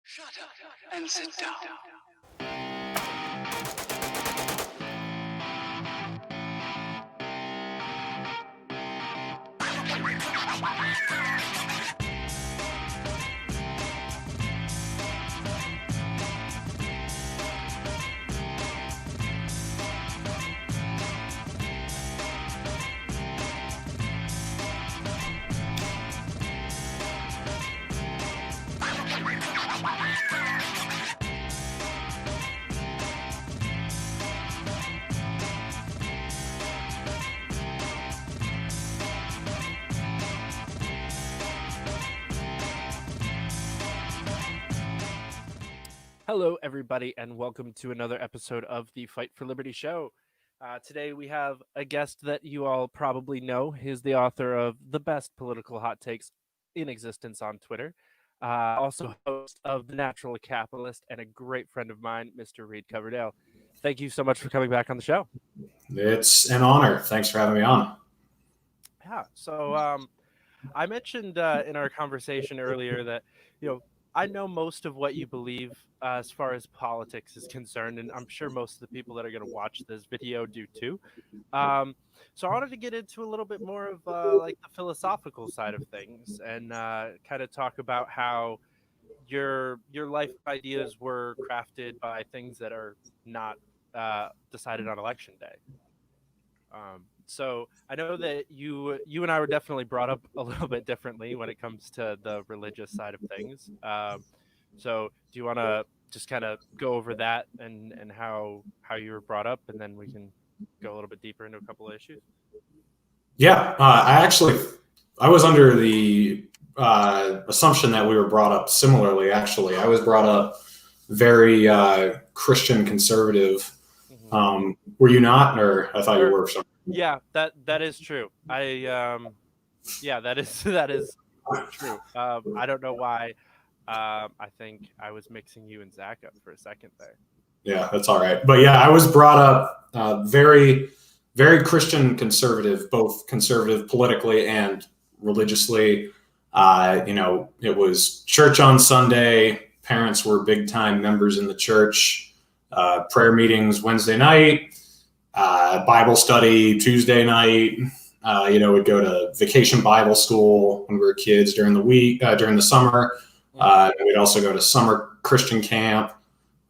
Shut up and sit down. Hello, everybody, and welcome to another episode of the Fight for Liberty show. Today we have a guest that you all probably know. He's the author of the best political hot takes in existence on Twitter. Also host of the Naturalist Capitalist and a great friend of mine, Mr. Reed Coverdale. Thank you so much for coming back on the show. It's an honor. Thanks for having me on. Yeah, so I mentioned in our conversation earlier that, I know most of what you believe as far as politics is concerned, and I'm sure most of the people that are going to watch this video do too. So I wanted to get into a little bit more of like the philosophical side of things and kind of talk about how your life ideas were crafted by things that are not decided on election day. So I know that you and I were definitely brought up a little bit differently when it comes to the religious side of things. So do you want to just kind of go over that and how you were brought up, and then we can go a little bit deeper into a couple of issues? Yeah, I was under the assumption that we were brought up similarly. Actually, I was brought up very Christian conservative. Mm-hmm. Were you not, or I thought you were? Yeah, that is true. That is true. I don't know why. I think I was mixing you and Zach up for a second there. Yeah, that's all right. But yeah, I was brought up very, very Christian conservative, both conservative politically and religiously. It was church on Sunday. Parents were big time members in the church. Prayer meetings Wednesday night. Bible study Tuesday night. We'd go to vacation Bible school when we were kids during the week, during the summer. We'd also go to summer Christian camp.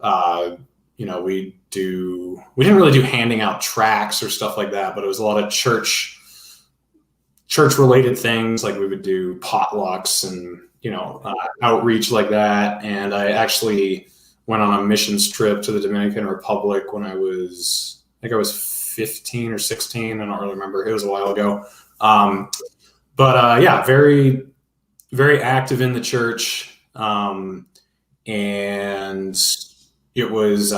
We didn't really do handing out tracts or stuff like that, but it was a lot of church related things. Like we would do potlucks and, outreach like that. And I actually went on a missions trip to the Dominican Republic when I was 15 or 16. I don't really remember. It was a while ago. Very, very active in the church. And it was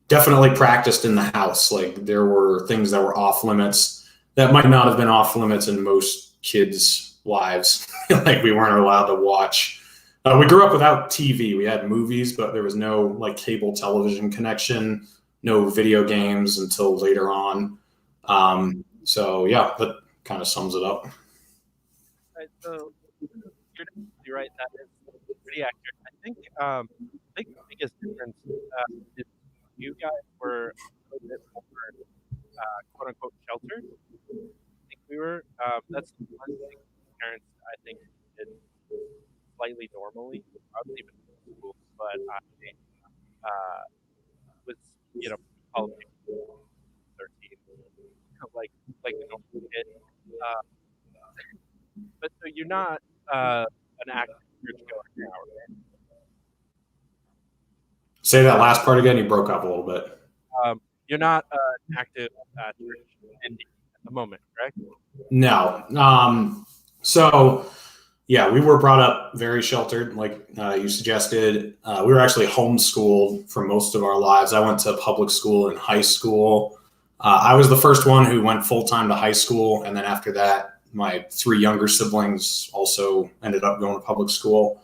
definitely practiced in the house. Like there were things that were off limits that might not have been off limits in most kids' lives. Like we weren't allowed to watch. We grew up without TV. We had movies, but there was no like cable television connection, no video games until later on. That kind of sums it up. Right, so you're right. That is pretty accurate. I think the biggest difference is you guys were a little bit more quote unquote sheltered. I think we were. That's the one thing parents I think did slightly normally. I was even in school, but I was politics 13, like the normal kid. But so you're not an active churchgoer now, right? Say that last part again. You broke up a little bit. You're not an active church attendee at the moment, correct? No. We were brought up very sheltered, like you suggested. We were actually homeschooled for most of our lives. I went to public school in high school. I was the first one who went full-time to high school. And then after that, my three younger siblings also ended up going to public school.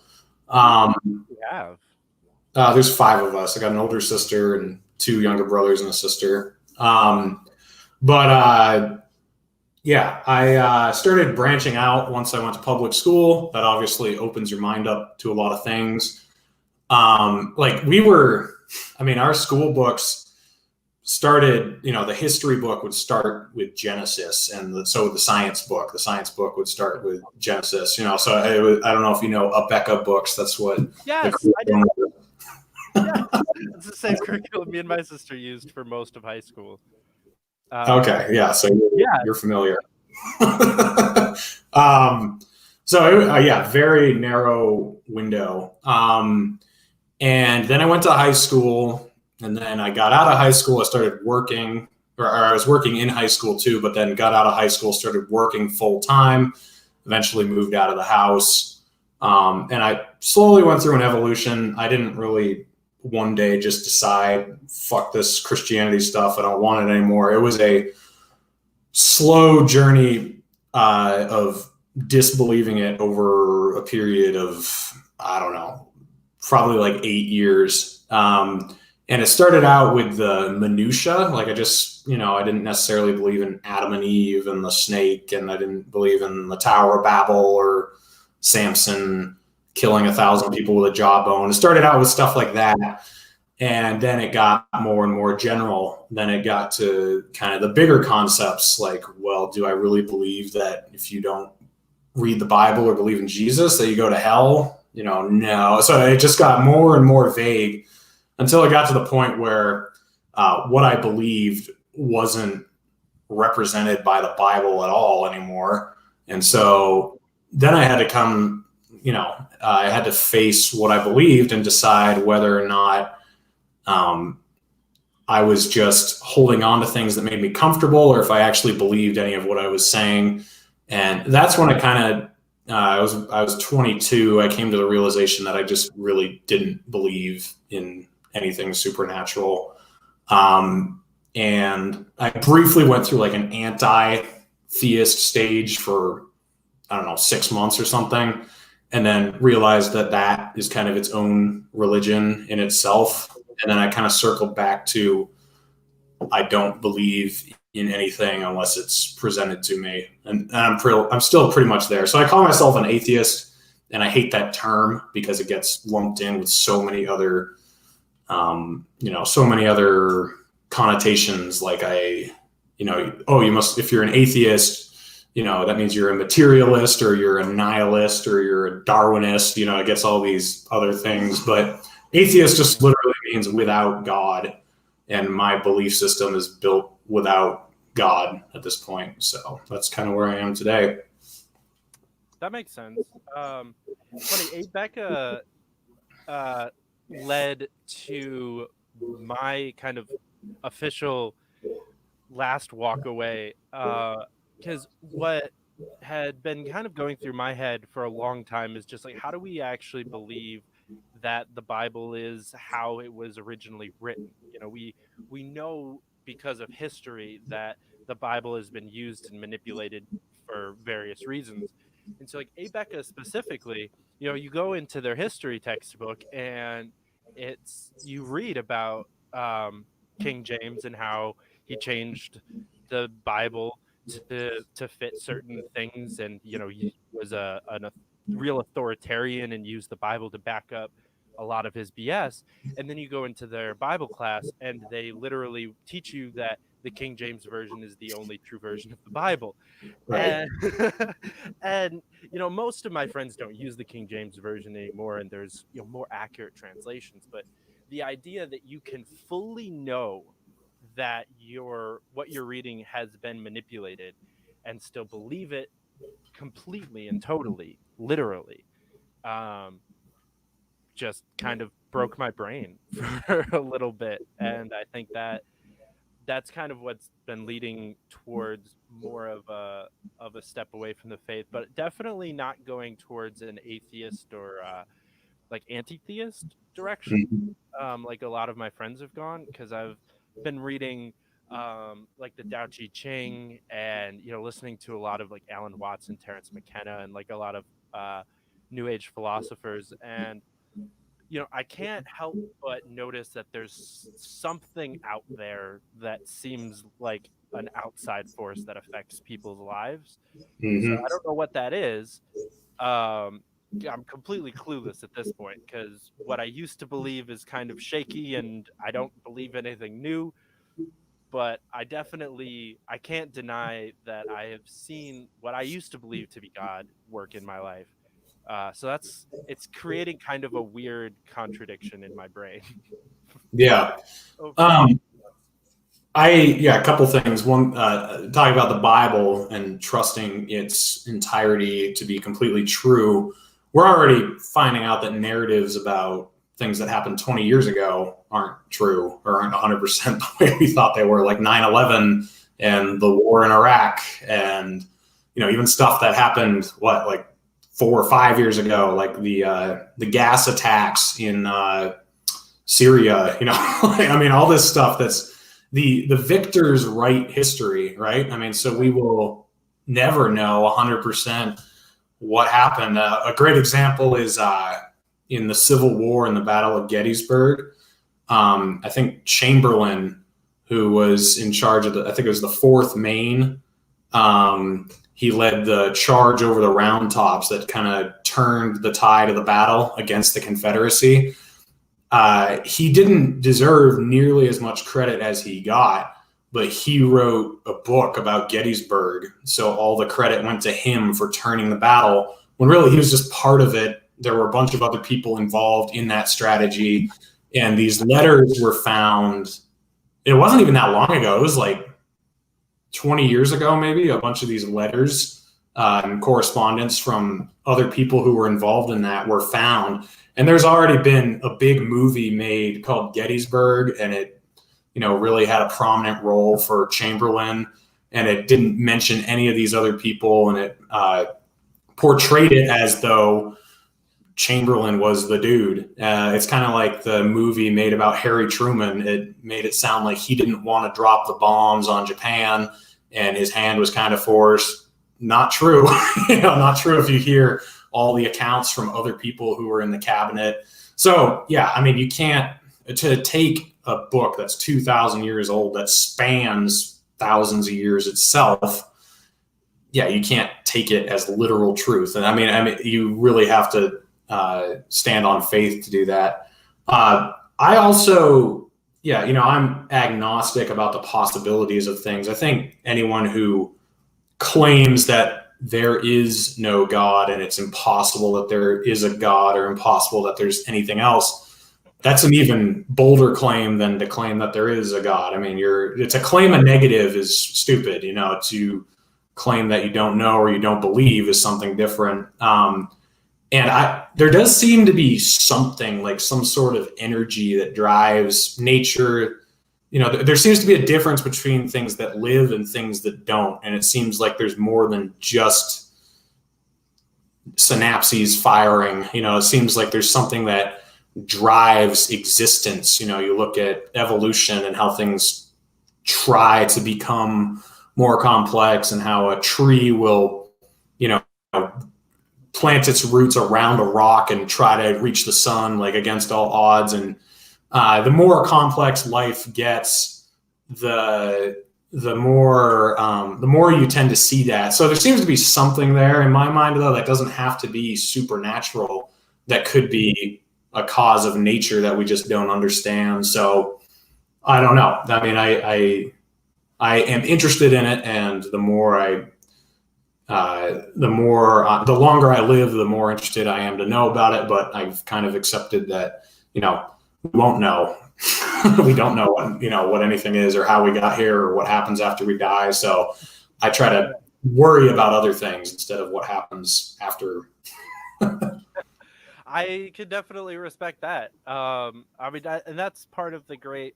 There's five of us. I got an older sister and two younger brothers and a sister. I started branching out once I went to public school. That obviously opens your mind up to a lot of things. Like we were, I mean, our school books started, the history book would start with Genesis, and so would the science book. The science book would start with Genesis. So I don't know if you know Abeka books. That's what. Yes, I did. Yeah, it's the same curriculum me and my sister used for most of high school. Okay, yeah, so you're familiar. Yeah, very narrow window. And then I went to high school, and then I got out of high school. I started working, or I was working in high school too, but then got out of high school, started working full time, eventually moved out of the house. And I slowly went through an evolution. I didn't really one day just decide, fuck this Christianity stuff, I don't want it anymore. It was a slow journey of disbelieving it over a period of, I don't know, probably like 8 years. And it started out with the minutia. Like I didn't necessarily believe in Adam and Eve and the snake, and I didn't believe in the Tower of Babel or Samson killing 1,000 people with a jawbone. It started out with stuff like that. And then it got more and more general. Then it got to kind of the bigger concepts like, well, do I really believe that if you don't read the Bible or believe in Jesus that you go to hell? No. So it just got more and more vague until it got to the point where what I believed wasn't represented by the Bible at all anymore. And so then I had to I had to face what I believed and decide whether or not I was just holding on to things that made me comfortable, or if I actually believed any of what I was saying. And that's when I kind of, I was 22. I came to the realization that I just really didn't believe in anything supernatural. And I briefly went through like an anti-theist stage for, I don't know, 6 months or something. And then realized that is kind of its own religion in itself. And then I kind of circled back to, I don't believe in anything unless it's presented to me. And I'm still pretty much there. So I call myself an atheist, and I hate that term because it gets lumped in with so many other, connotations. Like you must, if you're an atheist, that means you're a materialist or you're a nihilist or you're a Darwinist, it gets all these other things. But atheist just literally means without God. And my belief system is built without God at this point. So that's kind of where I am today. That makes sense. Funny, Abeka led to my kind of official last walk away. Because what had been kind of going through my head for a long time is just like, how do we actually believe that the Bible is how it was originally written? We know because of history that the Bible has been used and manipulated for various reasons. And so like Abeka specifically, you go into their history textbook and you read about King James and how he changed the Bible to fit certain things, and he was a real authoritarian and used the Bible to back up a lot of his BS. And then you go into their Bible class and they literally teach you that the King James version is the only true version of the Bible. Right. And most of my friends don't use the King James version anymore, and there's more accurate translations. But the idea that you can fully know that what you're reading has been manipulated and still believe it completely and totally, literally, just kind of broke my brain for a little bit. And I think that's kind of what's been leading towards more of a step away from the faith, but definitely not going towards an atheist or like anti-theist direction, like a lot of my friends have gone, because I've been reading like the Tao Te Ching and listening to a lot of like Alan Watts and Terence McKenna and like a lot of New Age philosophers. And I can't help but notice that there's something out there that seems like an outside force that affects people's lives. So I don't know what that is. I'm completely clueless at this point because what I used to believe is kind of shaky, and I don't believe anything new. But I can't deny that I have seen what I used to believe to be God work in my life. So it's creating kind of a weird contradiction in my brain. Yeah. Overall, Um, a couple things. One, talking about the Bible and trusting its entirety to be completely true. We're already finding out that narratives about things that happened 20 years ago aren't true or aren't 100% the way we thought they were, like 9/11 and the war in Iraq, and even stuff that happened like 4 or 5 years ago, like the gas attacks in Syria. I mean, all this stuff that's the victors write history, right? I mean, so we will never know 100% what happened. A great example is in the Civil War, in the Battle of Gettysburg. I think Chamberlain, who was in charge of I think it was the Fourth Maine. He led the charge over the Round Tops that kind of turned the tide of the battle against the Confederacy. He didn't deserve nearly as much credit as he got, but he wrote a book about Gettysburg. So all the credit went to him for turning the battle, when really he was just part of it. There were a bunch of other people involved in that strategy. And these letters were found. It wasn't even that long ago. It was like 20 years ago, maybe. A bunch of these letters and correspondence from other people who were involved in that were found. And there's already been a big movie made called Gettysburg, and it, really had a prominent role for Chamberlain, and it didn't mention any of these other people, and it portrayed it as though Chamberlain was the dude. It's kind of like the movie made about Harry Truman. It made it sound like he didn't want to drop the bombs on Japan, and his hand was kind of forced. Not true. Not true if you hear all the accounts from other people who were in the cabinet. So, yeah, I mean, you can't, to take a book that's 2,000 years old that spans thousands of years itself, yeah, you can't take it as literal truth. And I mean, you really have to stand on faith to do that. I also, I'm agnostic about the possibilities of things. I think anyone who claims that there is no God and it's impossible that there is a God, or impossible that there's anything else, that's an even bolder claim than to claim that there is a God. I mean, to claim a negative is stupid. To claim that you don't know or you don't believe is something different. And there does seem to be something, like some sort of energy that drives nature. There seems to be a difference between things that live and things that don't. And it seems like there's more than just synapses firing. It seems like there's something that drives existence. You look at evolution and how things try to become more complex, and how a tree will, plant its roots around a rock and try to reach the sun, like against all odds. And the more complex life gets, the more you tend to see that. So there seems to be something there in my mind, though, that doesn't have to be supernatural. That could be a cause of nature that we just don't understand. So I don't know. I mean, I am interested in it, and the longer I live, the more interested I am to know about it. But I've kind of accepted that, we won't know. We don't know what anything is, or how we got here, or what happens after we die. So I try to worry about other things instead of what happens after. I could definitely respect that. I mean, and that's part of the great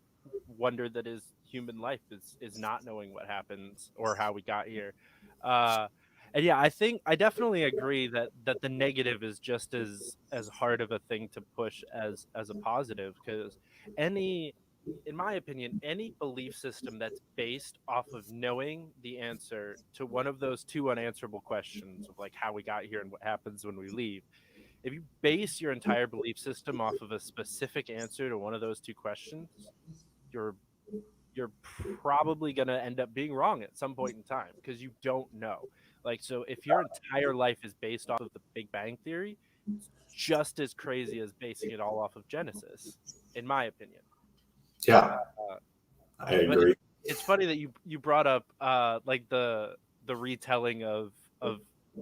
wonder that is human life, is not knowing what happens or how we got here. And yeah, I think I definitely agree that the negative is just as hard of a thing to push as a positive, because in my opinion, any belief system that's based off of knowing the answer to one of those two unanswerable questions of like how we got here and what happens when we leave, if you base your entire belief system off of a specific answer to one of those two questions, you're you're probably going to end up being wrong at some point in time, because you don't know. Like, so if your entire life is based off of the Big Bang theory, just as crazy as basing it all off of Genesis, in my opinion. Yeah, I agree. It's funny that you brought up like the retelling of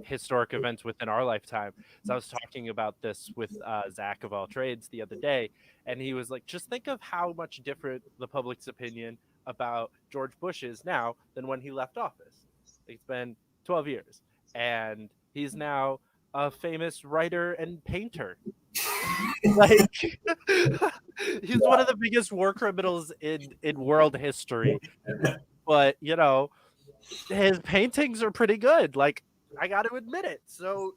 historic events within our lifetime. So I was talking about this with Zach of All Trades the other day, and he was like, just think of how much different the public's opinion about George Bush is now than when he left office. It's been 12 years, and he's now a famous writer and painter. Like, he's one of the biggest war criminals in world history, but you know, his paintings are pretty good. Like, I got to admit it. So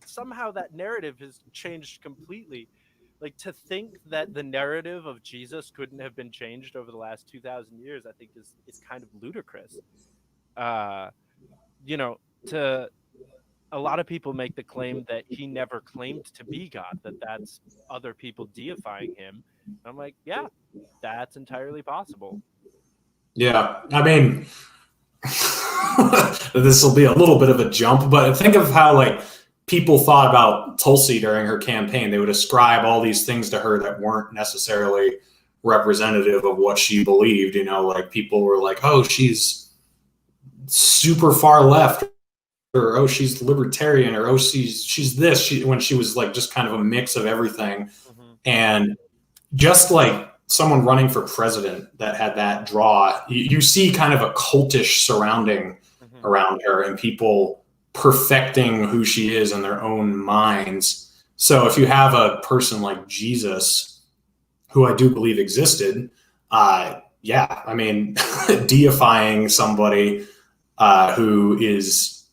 somehow that narrative has changed completely. Like, to think that the narrative of Jesus couldn't have been changed over the last 2,000 years, I think is kind of ludicrous. You know, a lot of people make the claim that he never claimed to be God, that's other people deifying him. I'm like, yeah, that's entirely possible. Yeah, I mean, this will be a little bit of a jump, but think of how like people thought about Tulsi during her campaign. They would ascribe all these things to her that weren't necessarily representative of what she believed. You know, like people were like, "Oh, she's super far left," or "Oh, she's libertarian," or "Oh, she's this." When she was like just kind of a mix of everything, and just like someone running for president that had that draw, you see kind of a cultish surrounding around her, and people perfecting who she is in their own minds. So if you have a person like Jesus, who I do believe existed, yeah, I mean, deifying somebody who is,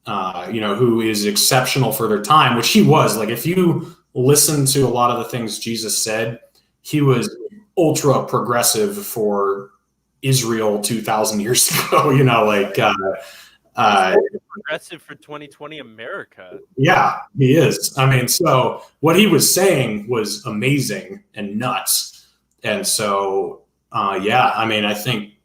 who is exceptional for their time, which he was. Like, if you listen to a lot of the things Jesus said, he was ultra progressive for Israel 2,000 years ago. You know, like progressive for 2020 America. Yeah, he is. I mean, so what he was saying was amazing and nuts. And so, yeah, I mean, I think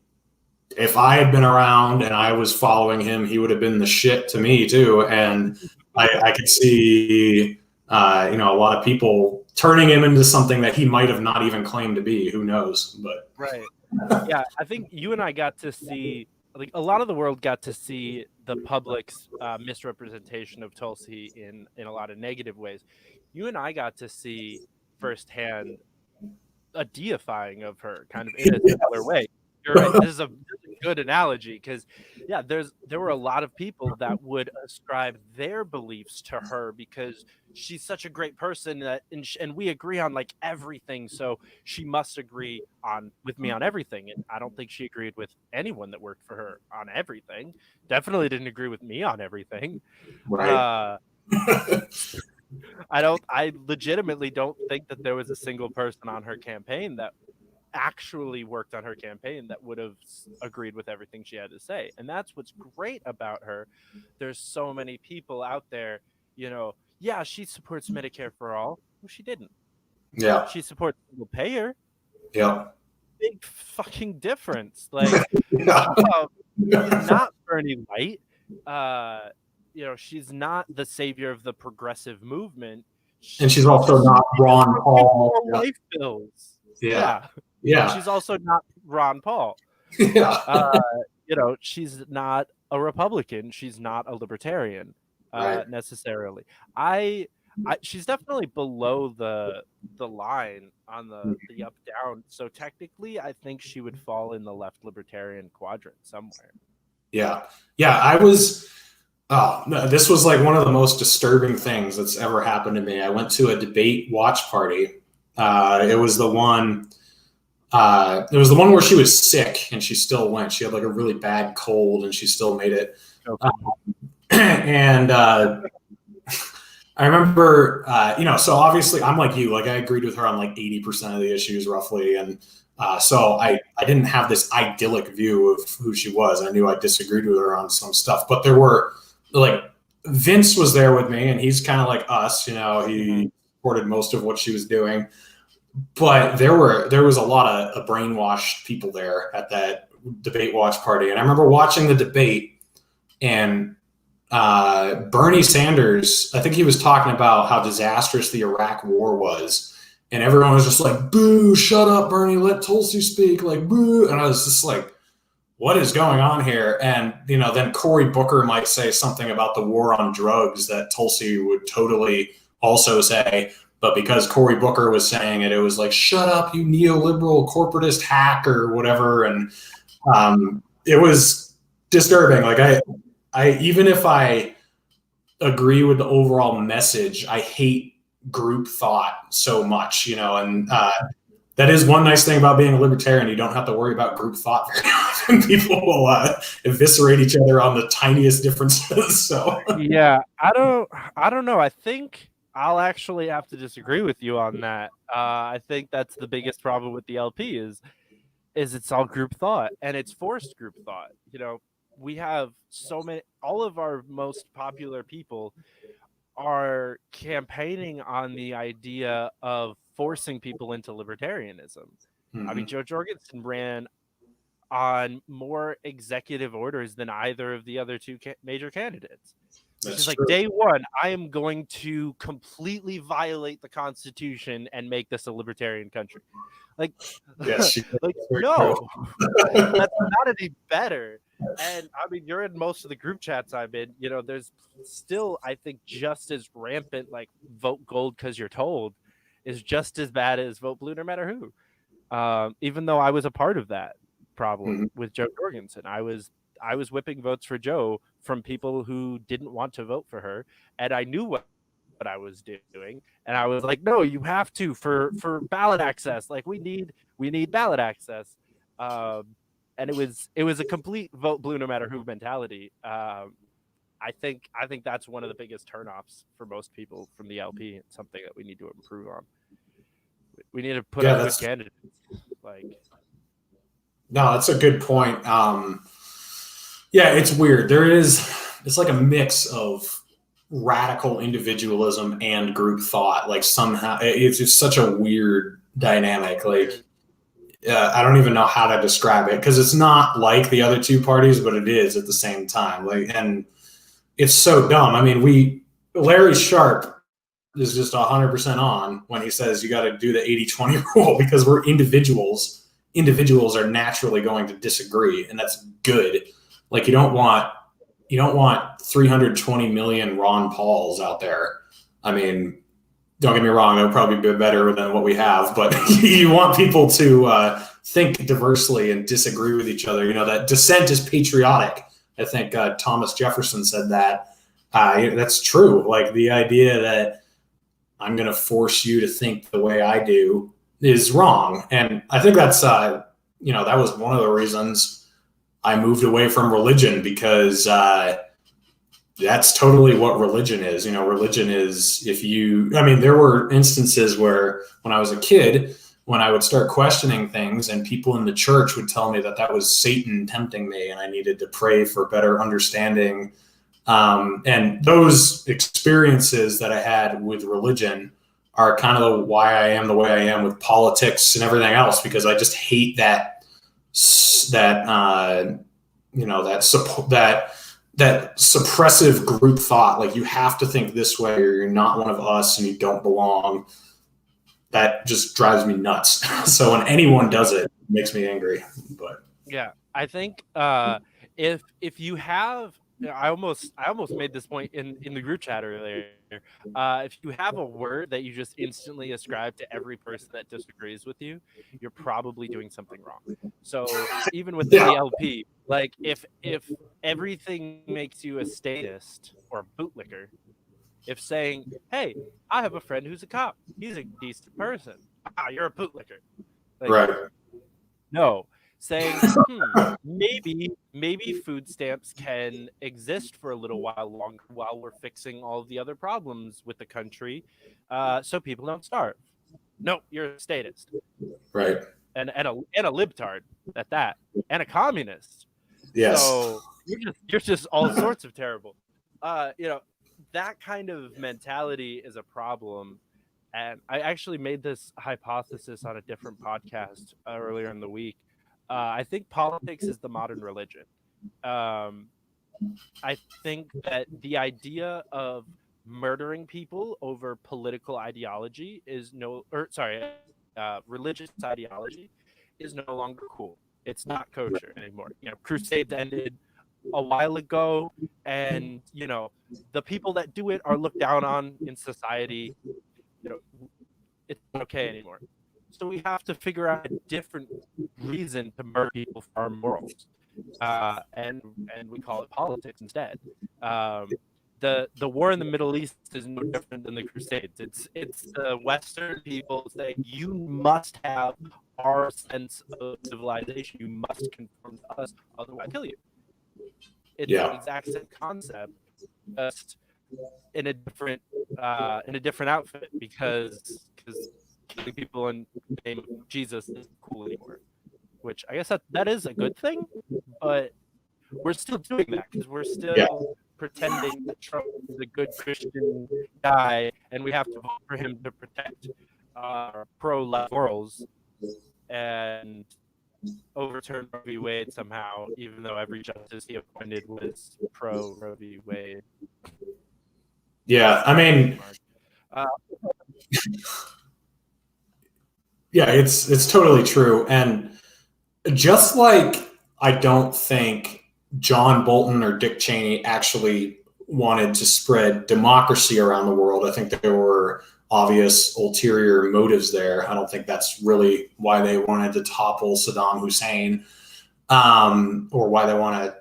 if I had been around and I was following him, he would have been the shit to me too. And I could see, a lot of people turning him into something that he might have not even claimed to be. Who knows? But right. Yeah, I think you and I got to see, like, a lot of the world got to see the public's misrepresentation of Tulsi in a lot of negative ways. You and I got to see firsthand a deifying of her, kind of in a similar way. You're right. This is a good analogy, because yeah, there were a lot of people that would ascribe their beliefs to her because she's such a great person and we agree on like everything, so she must agree with me on everything. And I don't think she agreed with anyone that worked for her on everything. Definitely didn't agree with me on everything. Right. I legitimately don't think that there was a single person on her campaign that actually worked on her campaign that would have agreed with everything she had to say. And that's what's great about her. There's so many people out there, yeah, she supports Medicare for all. Well, she didn't. Yeah. She supports single payer. Yeah. Big fucking difference. Like, she's not Bernie Light. She's not the savior of the progressive movement. And she's also not Ron Paul. Life bills. Yeah. She's also not Ron Paul. Yeah. She's not a Republican. She's not a libertarian, necessarily. She's definitely below the line on the up down. So technically, I think she would fall in the left libertarian quadrant somewhere. Yeah. I was. Oh, no, this was like one of the most disturbing things that's ever happened to me. I went to a debate watch party. It was the one. It was the one where she was sick and she still went. She had like a really bad cold and she still made it. Okay. And I remember, so obviously I'm like you, like I agreed with her on like 80% of the issues roughly. And so I didn't have this idyllic view of who she was. I knew I disagreed with her on some stuff, but there were like, Vince was there with me and he's kind of like us, he supported most of what she was doing. But there was a lot of brainwashed people there at that debate watch party. And I remember watching the debate and Bernie Sanders, I think he was talking about how disastrous the Iraq war was. And everyone was just like, boo, shut up, Bernie, let Tulsi speak, like, boo. And I was just like, what is going on here? And, then Cory Booker might say something about the war on drugs that Tulsi would totally also say. But because Cory Booker was saying it, it was like, shut up, you neoliberal corporatist hack or whatever. And it was disturbing. Like I even if I agree with the overall message, I hate group thought so much, and that is one nice thing about being a libertarian. You don't have to worry about group thought very often. People will eviscerate each other on the tiniest differences. So yeah, I don't know. I think I'll actually have to disagree with you on that. I think that's the biggest problem with the LP is it's all group thought, and it's forced group thought. We have so many, all of our most popular people are campaigning on the idea of forcing people into libertarianism. mm-hmm. I mean, Joe Jorgensen ran on more executive orders than either of the other two major candidates. She's like, day one, I am going to completely violate the Constitution and make this a libertarian country. Like, yes, like no, that's not any better. And I mean, you're in most of the group chats I'm in. There's still, I think, just as rampant, like, vote gold because you're told is just as bad as vote blue no matter who. Even though I was a part of that problem with Joe Jorgensen, I was whipping votes for Joe from people who didn't want to vote for her, and I knew what I was doing, and I was like, no, you have to for ballot access. Like, we need ballot access. And it was a complete vote blue no matter who mentality. I think that's one of the biggest turnoffs for most people from the LP, and something that we need to improve on. We need to put up good candidates. No, that's a good point. It's weird. It's like a mix of radical individualism and group thought. Like, somehow it's just such a weird dynamic. Like, I don't even know how to describe it, because it's not like the other two parties, but it is at the same time. Like, and it's so dumb. I mean, Larry Sharp is just 100% on when he says you got to do the 80-20 rule, because we're individuals. Individuals are naturally going to disagree, and that's good. Like, you don't want 320 million Ron Pauls out there. I mean, don't get me wrong, that would probably be better than what we have, but you want people to think diversely and disagree with each other. That dissent is patriotic. I think Thomas Jefferson said that. That's true. Like, the idea that I'm going to force you to think the way I do is wrong. And I think that's, that was one of the reasons I moved away from religion, because that's totally what religion is. Religion is, there were instances where when I was a kid, when I would start questioning things, and people in the church would tell me that was Satan tempting me, and I needed to pray for better understanding. And those experiences that I had with religion are kind of why I am the way I am with politics and everything else, because I just hate that suppressive group thought. Like, you have to think this way or you're not one of us and you don't belong. That just drives me nuts. So when anyone does it, it makes me angry. But yeah, I think if you have, I almost made this point in the group chat earlier. If you have a word that you just instantly ascribe to every person that disagrees with you, you're probably doing something wrong. So even with the LP, like, if everything makes you a statist or a bootlicker, if saying, hey, I have a friend who's a cop, he's a decent person, you're a bootlicker. Like, right. No. Saying, maybe food stamps can exist for a little while longer while we're fixing all of the other problems with the country, so people don't starve. No, you're a statist, Right. and a libtard at that, and a communist. Yes. So you're just all sorts of terrible. That kind of mentality is a problem. And I actually made this hypothesis on a different podcast earlier in the week. I think politics is the modern religion. I think that the idea of murdering people over political ideology is religious ideology is no longer cool. It's not kosher anymore. Crusades ended a while ago, and the people that do it are looked down on in society. It's not okay anymore. So we have to figure out a different reason to murder people for our morals, and we call it politics instead. The war in the Middle East is no different than the Crusades. It's the Western people saying you must have our sense of civilization. You must conform to us, otherwise I'll kill you. It's the exact same concept, just in a different outfit, because killing people in the name of Jesus isn't cool anymore. Which I guess that is a good thing, but we're still doing that because we're still pretending that Trump is a good Christian guy, and we have to vote for him to protect our pro-life morals and overturn Roe v. Wade somehow, even though every justice he appointed was pro Roe v. Wade. Yeah, I mean, yeah, it's totally true. And just like I don't think John Bolton or Dick Cheney actually wanted to spread democracy around the world, I think there were obvious ulterior motives there. I don't think that's really why they wanted to topple Saddam Hussein, or why they want to,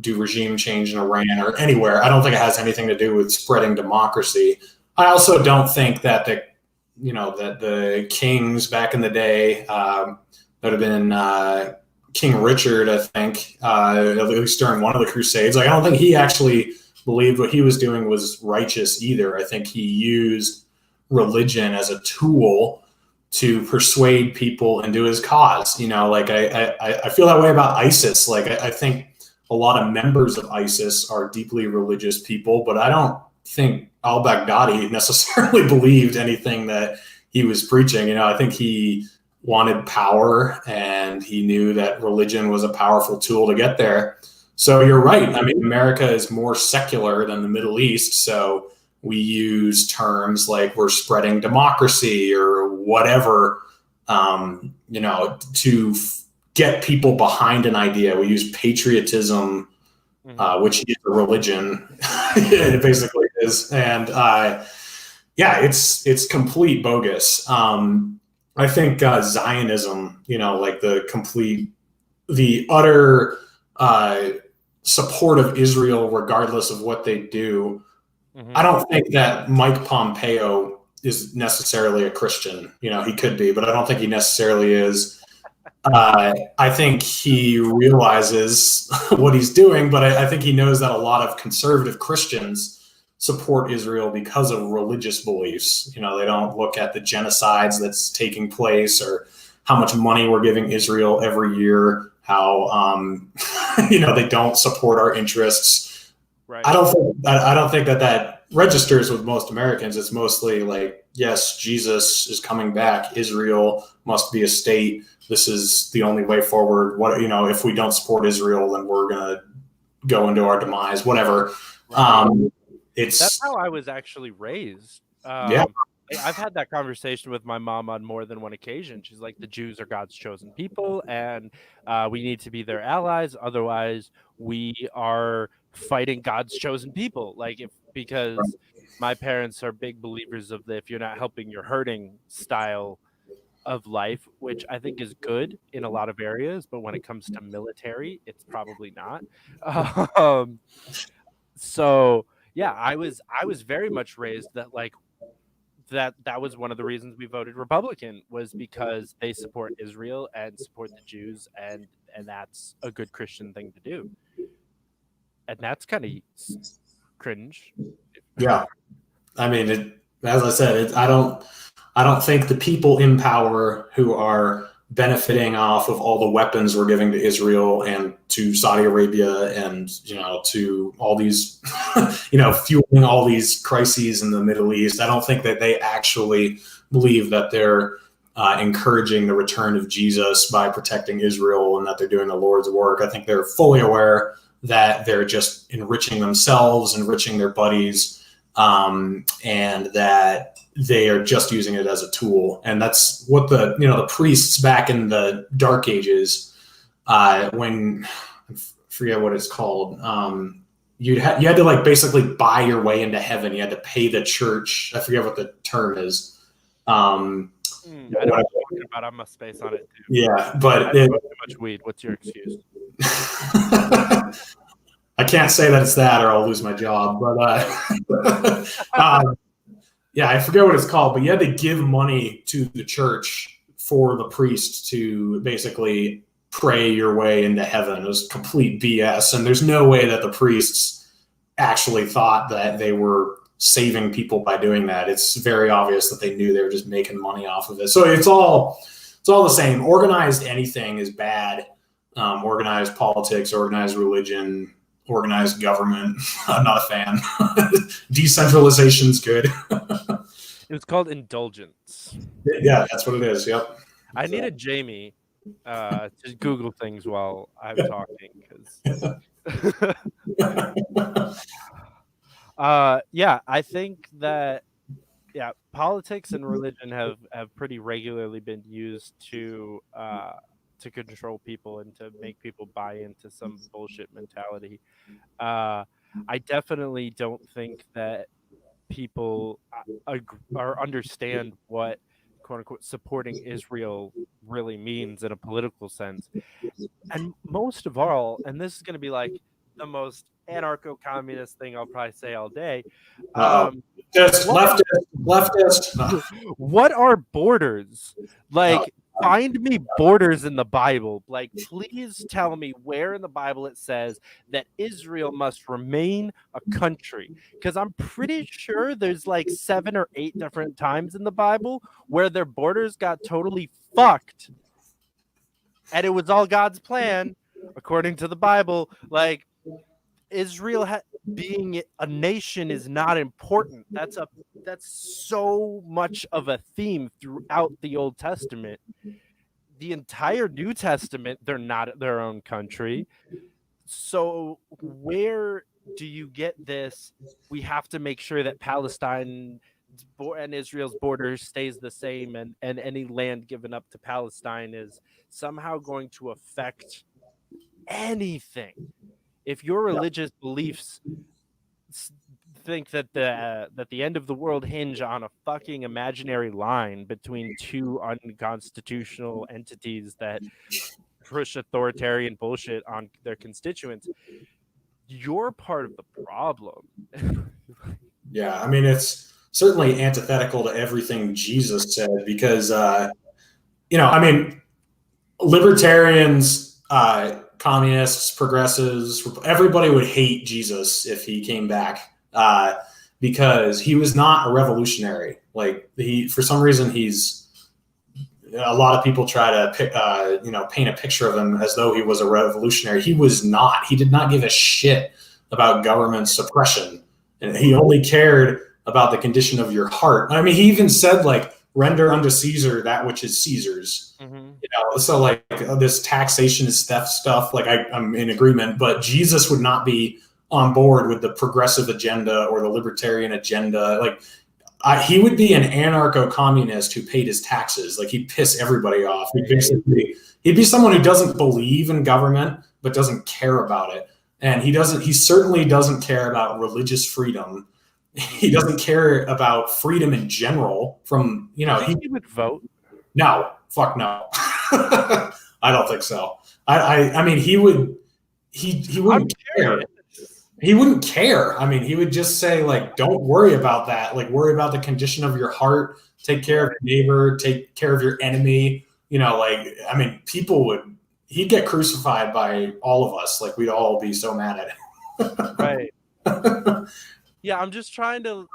do regime change in Iran or anywhere. I don't think it has anything to do with spreading democracy. I also don't think that the kings back in the day, that have been King Richard, I think, at least during one of the Crusades, I don't think he actually believed what he was doing was righteous either. I think he used religion as a tool to persuade people into his cause. I feel that way about ISIS. I think a lot of members of ISIS are deeply religious people, but I don't think al-Baghdadi necessarily believed anything that he was preaching. I think he wanted power, and he knew that religion was a powerful tool to get there. So you're right. I mean, America is more secular than the Middle East. So we use terms like we're spreading democracy or whatever, to get people behind an idea. We use patriotism, which is a religion. It basically is. And it's complete bogus. I think Zionism, the utter support of Israel, regardless of what they do. I don't think that Mike Pompeo is necessarily a Christian. He could be, but I don't think he necessarily is. I think he realizes what he's doing, but I think he knows that a lot of conservative Christians support Israel because of religious beliefs. They don't look at the genocides that's taking place or how much money we're giving Israel every year, how they don't support our interests. Right. I don't think that registers with most Americans. It's mostly like, yes, Jesus is coming back. Israel must be a state. This is the only way forward. If we don't support Israel, then we're gonna go into our demise. Whatever. Right. That's how I was actually raised. I've had that conversation with my mom on more than one occasion. She's like, the Jews are God's chosen people, and we need to be their allies. Otherwise, we are fighting God's chosen people. Because my parents are big believers of if you're not helping, you're hurting style of life, which I think is good in a lot of areas. But when it comes to military, it's probably not. So yeah, I was very much raised that that was one of the reasons we voted Republican, was because they support Israel and support the Jews, and that's a good Christian thing to do. And that's kind of cringe. Yeah. I mean, as I said, I don't think the people in power who are benefiting off of all the weapons we're giving to Israel and to Saudi Arabia and, to all these, fueling all these crises in the Middle East. I don't think that they actually believe that they're encouraging the return of Jesus by protecting Israel and that they're doing the Lord's work. I think they're fully aware that they're just enriching themselves, enriching their buddies, and that they are just using it as a tool. And that's what the priests back in the Dark Ages, when I forget what it's called, you had to like basically buy your way into heaven. You had to pay the church. I forget what the term is. I know what you're talking about. I'm a space on it too. Yeah, but I smoke too much weed. What's your excuse? I can't say that it's that, or I'll lose my job. But yeah, I forget what it's called. But you had to give money to the church for the priest to basically pray your way into heaven. It was complete BS, and there's no way that the priests actually thought that they were saving people by doing that. It's very obvious that they knew they were just making money off of it. So it's all the same. Organized anything is bad. Organized politics, organized religion, organized government. I'm not a fan. Decentralization's good. It was called indulgence. Yeah, that's what it is. Yep. I needed Jamie to Google things while I'm talking, because yeah, I think that politics and religion have pretty regularly been used to control people and to make people buy into some bullshit mentality. I definitely don't think that people or understand what quote unquote supporting Israel really means in a political sense. And most of all, and this is going to be like the most anarcho-communist thing I'll probably say all day. Just leftist. What are borders? Like, find me borders in the Bible. Like, please tell me where in the Bible it says that Israel must remain a country. Because I'm pretty sure there's like 7 or 8 different times in the Bible where their borders got totally fucked. And it was all God's plan, according to the Bible. Like, Israel being a nation is not important. That's so much of a theme throughout the Old Testament. The entire New Testament, they're not their own country. So where do you get this? We have to make sure that Palestine and Israel's border stays the same, and any land given up to Palestine is somehow going to affect anything. If your religious beliefs think that the end of the world hinge on a fucking imaginary line between two unconstitutional entities that push authoritarian bullshit on their constituents, you're part of the problem. Yeah, I mean, it's certainly antithetical to everything Jesus said, because I mean, libertarians, communists, progressives, everybody would hate Jesus if he came back, because he was not a revolutionary. Like, for some reason, a lot of people try to paint a picture of him as though he was a revolutionary. He was not. He did not give a shit about government suppression, and he only cared about the condition of your heart. I mean, he even said, like, render unto Caesar that which is Caesar's. Mm-hmm. So like this taxation is theft stuff, like I'm in agreement, but Jesus would not be on board with the progressive agenda or the libertarian agenda. Like, he would be an anarcho-communist who paid his taxes. Like, he'd piss everybody off. He'd be someone who doesn't believe in government but doesn't care about it. And he certainly doesn't care about religious freedom. He doesn't care about freedom in general. He would vote. No, fuck no. I don't think so. I mean, he wouldn't care. He wouldn't care. I mean, he would just say, like, don't worry about that. Like, worry about the condition of your heart. Take care of your neighbor. Take care of your enemy. Like, I mean, he'd get crucified by all of us. Like, we'd all be so mad at him. Right. Yeah, I'm just trying to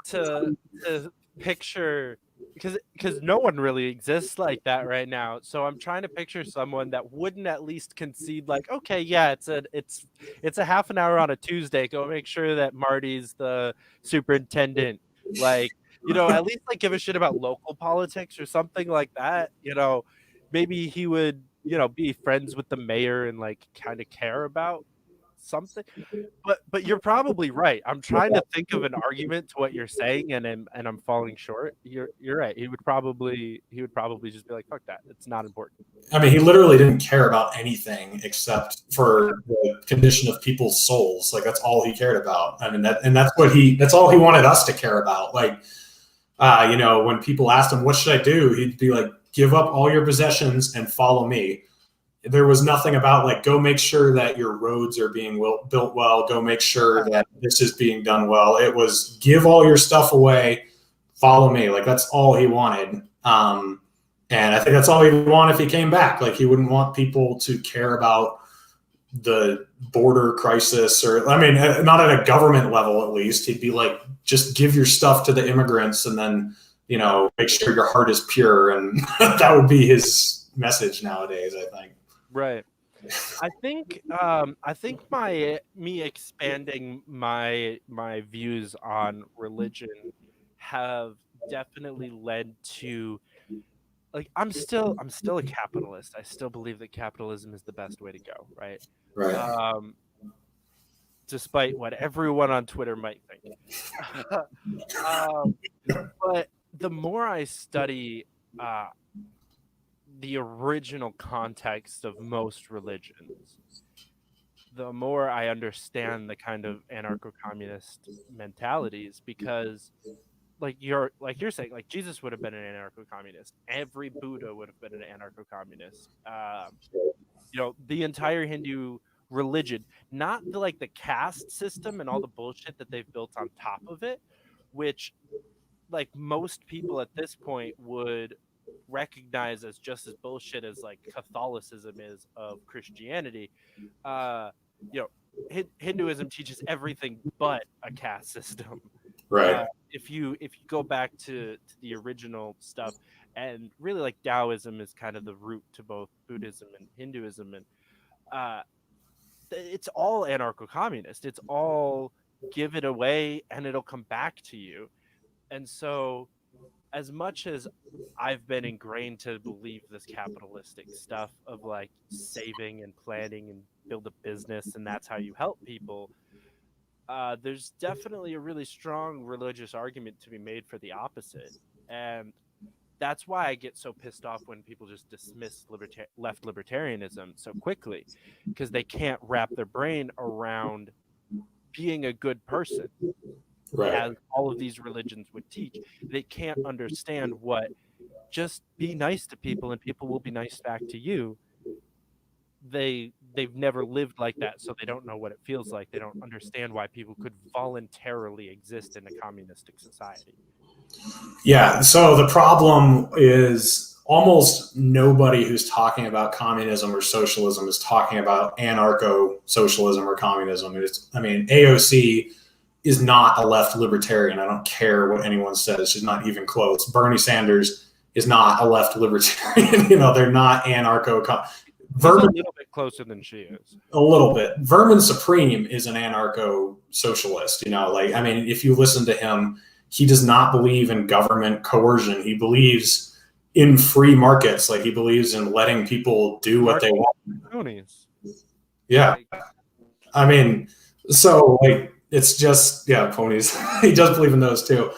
picture, because no one really exists like that right now. So I'm trying to picture someone that wouldn't at least concede, like, okay, yeah, it's a half an hour on a Tuesday. Go make sure that Marty's the superintendent. Like, at least like give a shit about local politics or something like that. Maybe he would, be friends with the mayor and like kind of care about something. But you're probably right. I'm trying to think of an argument to what you're saying, and I'm falling short. You're right. He would probably just be like, fuck that. It's not important. I mean, he literally didn't care about anything except for the condition of people's souls. Like, that's all he cared about. I mean, that's all he wanted us to care about. Like, when people asked him, what should I do? He'd be like, give up all your possessions and follow me. There was nothing about like, go make sure that your roads are being built well. Go make sure that this is being done well. It was give all your stuff away, follow me. Like, that's all he wanted. And I think that's all he'd want if he came back. Like, he wouldn't want people to care about the border crisis, or, I mean, not at a government level, at least. He'd be like, just give your stuff to the immigrants and then, make sure your heart is pure. And that would be his message nowadays, I think. Right. I think me expanding my views on religion have definitely led to, like, I'm still a capitalist. I still believe that capitalism is the best way to go, right? Right. Despite what everyone on Twitter might think. But the more I study the original context of most religions, the more I understand the kind of anarcho-communist mentalities, because like you're saying, like, Jesus would have been an anarcho-communist. Every Buddha would have been an anarcho-communist. The entire Hindu religion, not the caste system and all the bullshit that they've built on top of it, which, like, most people at this point would recognize as just as bullshit as like Catholicism is of Christianity. Hinduism teaches everything but a caste system. Right. If you go back to the original stuff, and really, like, Taoism is kind of the root to both Buddhism and Hinduism, and it's all anarcho-communist. It's all give it away and it'll come back to you. And so, as much as I've been ingrained to believe this capitalistic stuff of like saving and planning and build a business and that's how you help people, there's definitely a really strong religious argument to be made for the opposite. And that's why I get so pissed off when people just dismiss left libertarianism so quickly, because they can't wrap their brain around being a good person. Right. As all of these religions would teach. They can't understand what just be nice to people and people will be nice back to you. They've never lived like that, so they don't know what it feels like. They don't understand why people could voluntarily exist in a communistic society. Yeah, so the problem is almost nobody who's talking about communism or socialism is talking about anarcho-socialism or communism. AOC is not a left libertarian. I don't care what anyone says. She's not even close. Bernie Sanders is not a left libertarian. They're not anarcho. Vermin, a little bit closer than she is. A little bit. Vermin Supreme is an anarcho-socialist. If you listen to him, he does not believe in government coercion. He believes in free markets. Like, he believes in letting people do what they want. Ponies. Yeah. It's just, ponies. He does believe in those too.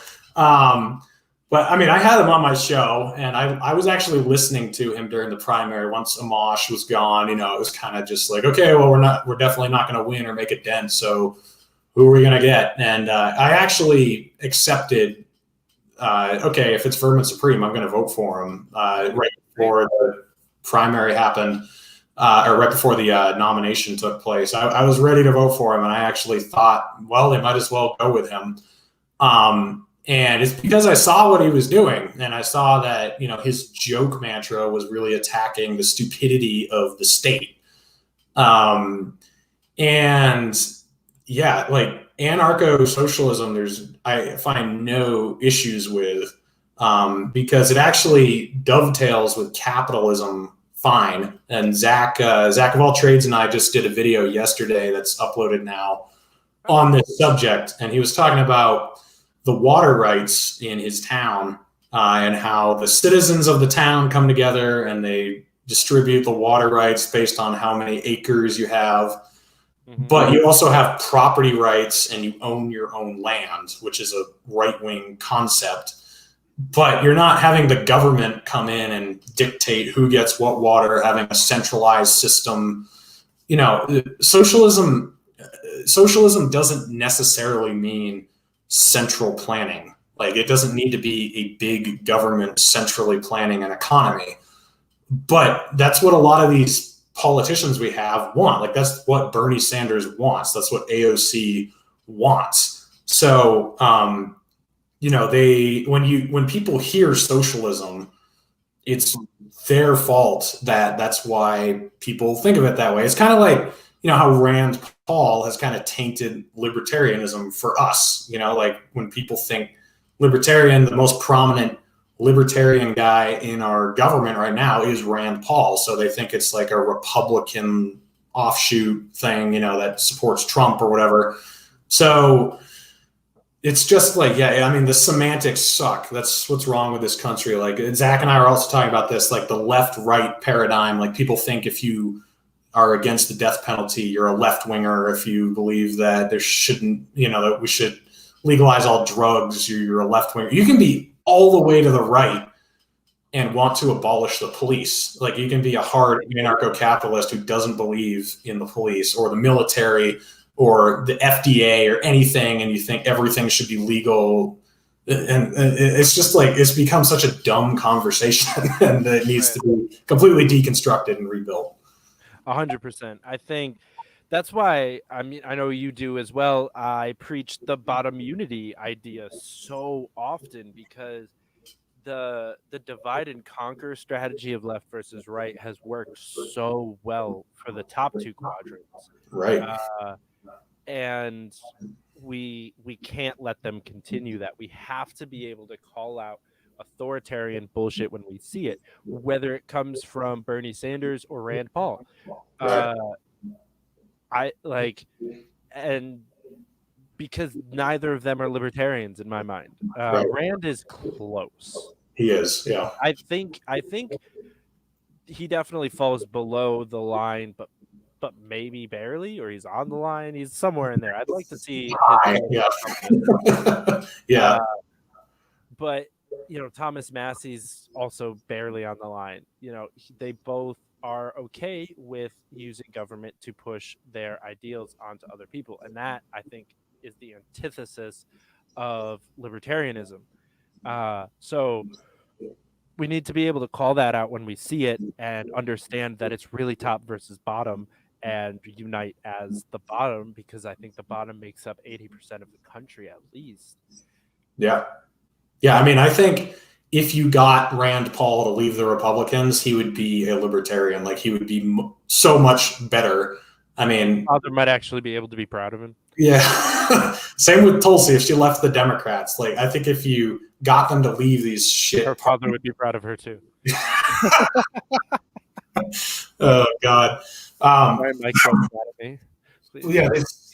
But I had him on my show, and I was actually listening to him during the primary. Once Amash was gone, it was kind of just like, okay, well, we're definitely not going to win or make a dent. So who are we going to get? And I actually accepted, okay, if it's Vermin Supreme, I'm going to vote for him right before the primary happened. Or right before the nomination took place. I was ready to vote for him, and I actually thought, well, they might as well go with him. And it's because I saw what he was doing, and I saw that, his joke mantra was really attacking the stupidity of the state. Anarcho-socialism, I find no issues with, because it actually dovetails with capitalism fine. And Zach of All Trades and I just did a video yesterday that's uploaded now on this subject, and he was talking about the water rights in his town and how the citizens of the town come together and they distribute the water rights based on how many acres you have. But you also have property rights and you own your own land, which is a right-wing concept. But you're not having the government come in and dictate who gets what water, having a centralized system. You know, socialism doesn't necessarily mean central planning. Like, it doesn't need to be a big government centrally planning an economy. But that's what a lot of these politicians we have want. Like, that's what Bernie Sanders wants. That's what AOC wants. So, you know, when people hear socialism, it's their fault that's why people think of it that way. It's kind of like, you know, how Rand Paul has kind of tainted libertarianism for us. You know, like, when people think libertarian, the most prominent libertarian guy in our government right now is Rand Paul. So they think it's like a Republican offshoot thing, you know, that supports Trump or whatever. So it's just like, yeah, I mean, the semantics suck. That's what's wrong with this country. Like, Zach and I are also talking about this, like the left-right paradigm. Like, people think if you are against the death penalty, you're a left-winger. If you believe that there shouldn't, you know, that we should legalize all drugs, you're a left-winger. You can be all the way to the right and want to abolish the police. Like, you can be a hard anarcho-capitalist who doesn't believe in the police or the military or the FDA or anything, and you think everything should be legal. And it's just like, it's become such a dumb conversation and it needs to be completely deconstructed and rebuilt. 100%. I think that's why, I mean, I know you do as well. I preach the bottom unity idea so often because the divide and conquer strategy of left versus right has worked so well for the top two quadrants. Right. And we can't let them continue that. We have to be able to call out authoritarian bullshit when we see it, whether it comes from Bernie Sanders or Rand Paul. Right. I like, and because neither of them are libertarians in my mind. Right. Rand is close. He is, yeah. I think he definitely falls below the line, but maybe barely, or he's on the line. He's somewhere in there. I'd like to see his yeah. Yeah. But, you know, Thomas Massey's also barely on the line. You know, they both are okay with using government to push their ideals onto other people. And that, I think, is the antithesis of libertarianism. So we need to be able to call that out when we see it and understand that it's really top versus bottom and unite as the bottom, because I think the bottom makes up 80% of the country at least. Yeah. Yeah. I mean, I think if you got Rand Paul to leave the Republicans, he would be a libertarian. Like, he would be so much better. I mean, Father might actually be able to be proud of him. Yeah. Same with Tulsi if she left the Democrats. Like, I think if you got them to leave these shit, her father would be proud of her too. Oh God. Yeah,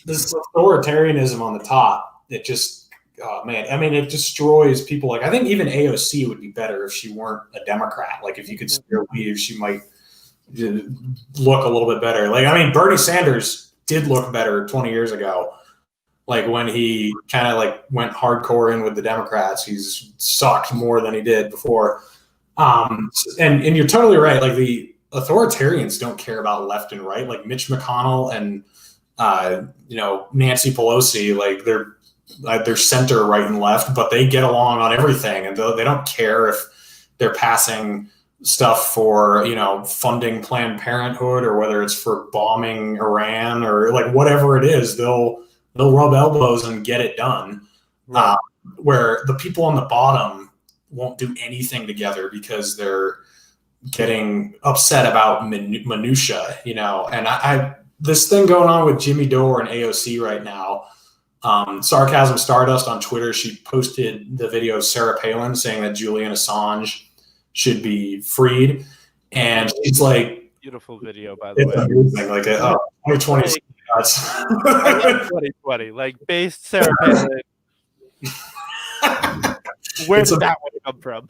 this authoritarianism on the top, it just, oh man, I mean, it destroys people. Like, I think even AOC would be better if she weren't a Democrat. Like, if you could see her leave, she might look a little bit better. Like, I mean, Bernie Sanders did look better 20 years ago. Like, when he kind of like went hardcore in with the Democrats, he's sucked more than he did before. And you're totally right. Like, the authoritarians don't care about left and right. Like, Mitch McConnell and Nancy Pelosi, like, they're center, right, and left, but they get along on everything, and they don't care if they're passing stuff for, funding Planned Parenthood or whether it's for bombing Iran or like whatever it is. They'll rub elbows and get it done. Right. Where the people on the bottom won't do anything together because they're getting upset about minutia, And I this thing going on with Jimmy Dore and AOC right now. Sarcasm Stardust on Twitter, she posted the video of Sarah Palin saying that Julian Assange should be freed, and she's like, beautiful video, by the way. Amazing. Like, 2020 2020, like, based Sarah Palin. Where did that one come from?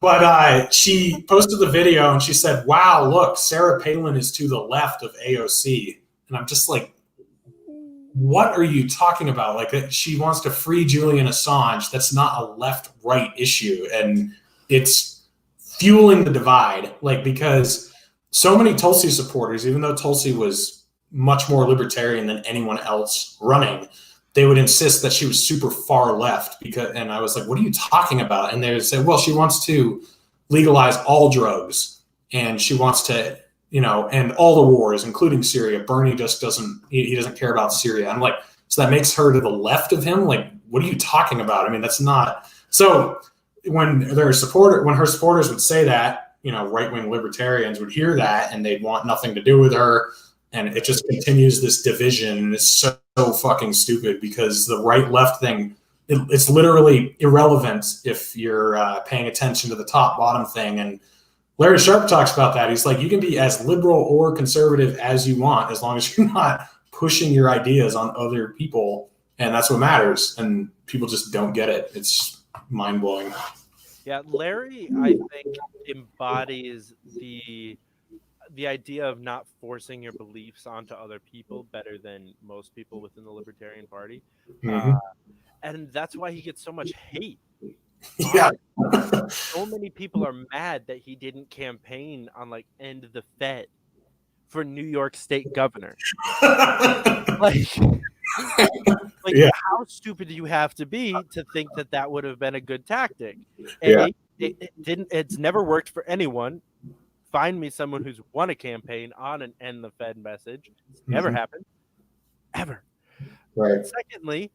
But she posted the video and she said, "Wow, look, Sarah Palin is to the left of AOC," and I'm just like, what are you talking about? Like, that she wants to free Julian Assange. That's not a left-right issue, and it's fueling the divide. Like, because so many Tulsi supporters, even though Tulsi was much more libertarian than anyone else running, they would insist that she was super far left. And I was like, what are you talking about? And they would say, well, she wants to legalize all drugs, and she wants to, end all the wars, including Syria. Bernie just he doesn't care about Syria. I'm like, so that makes her to the left of him? Like, what are you talking about? I mean, that's not. So when her supporters would say that, right-wing libertarians would hear that, and they'd want nothing to do with her. And it just continues this division, and it's so fucking stupid, because the right-left thing, it's literally irrelevant if you're paying attention to the top-bottom thing. And Larry Sharp talks about that. He's like, you can be as liberal or conservative as you want, as long as you're not pushing your ideas on other people, and that's what matters. And people just don't get it. It's mind-blowing. Yeah, Larry, I think, embodies the idea of not forcing your beliefs onto other people better than most people within the Libertarian Party. Mm-hmm. And that's why he gets so much hate. Yeah. So many people are mad that he didn't campaign on end the Fed for New York State governor. Yeah. How stupid do you have to be to think that would have been a good tactic? And it didn't. It's never worked for anyone. Find me someone who's won a campaign on an end the Fed message. It's never happened, ever. Right. Secondly,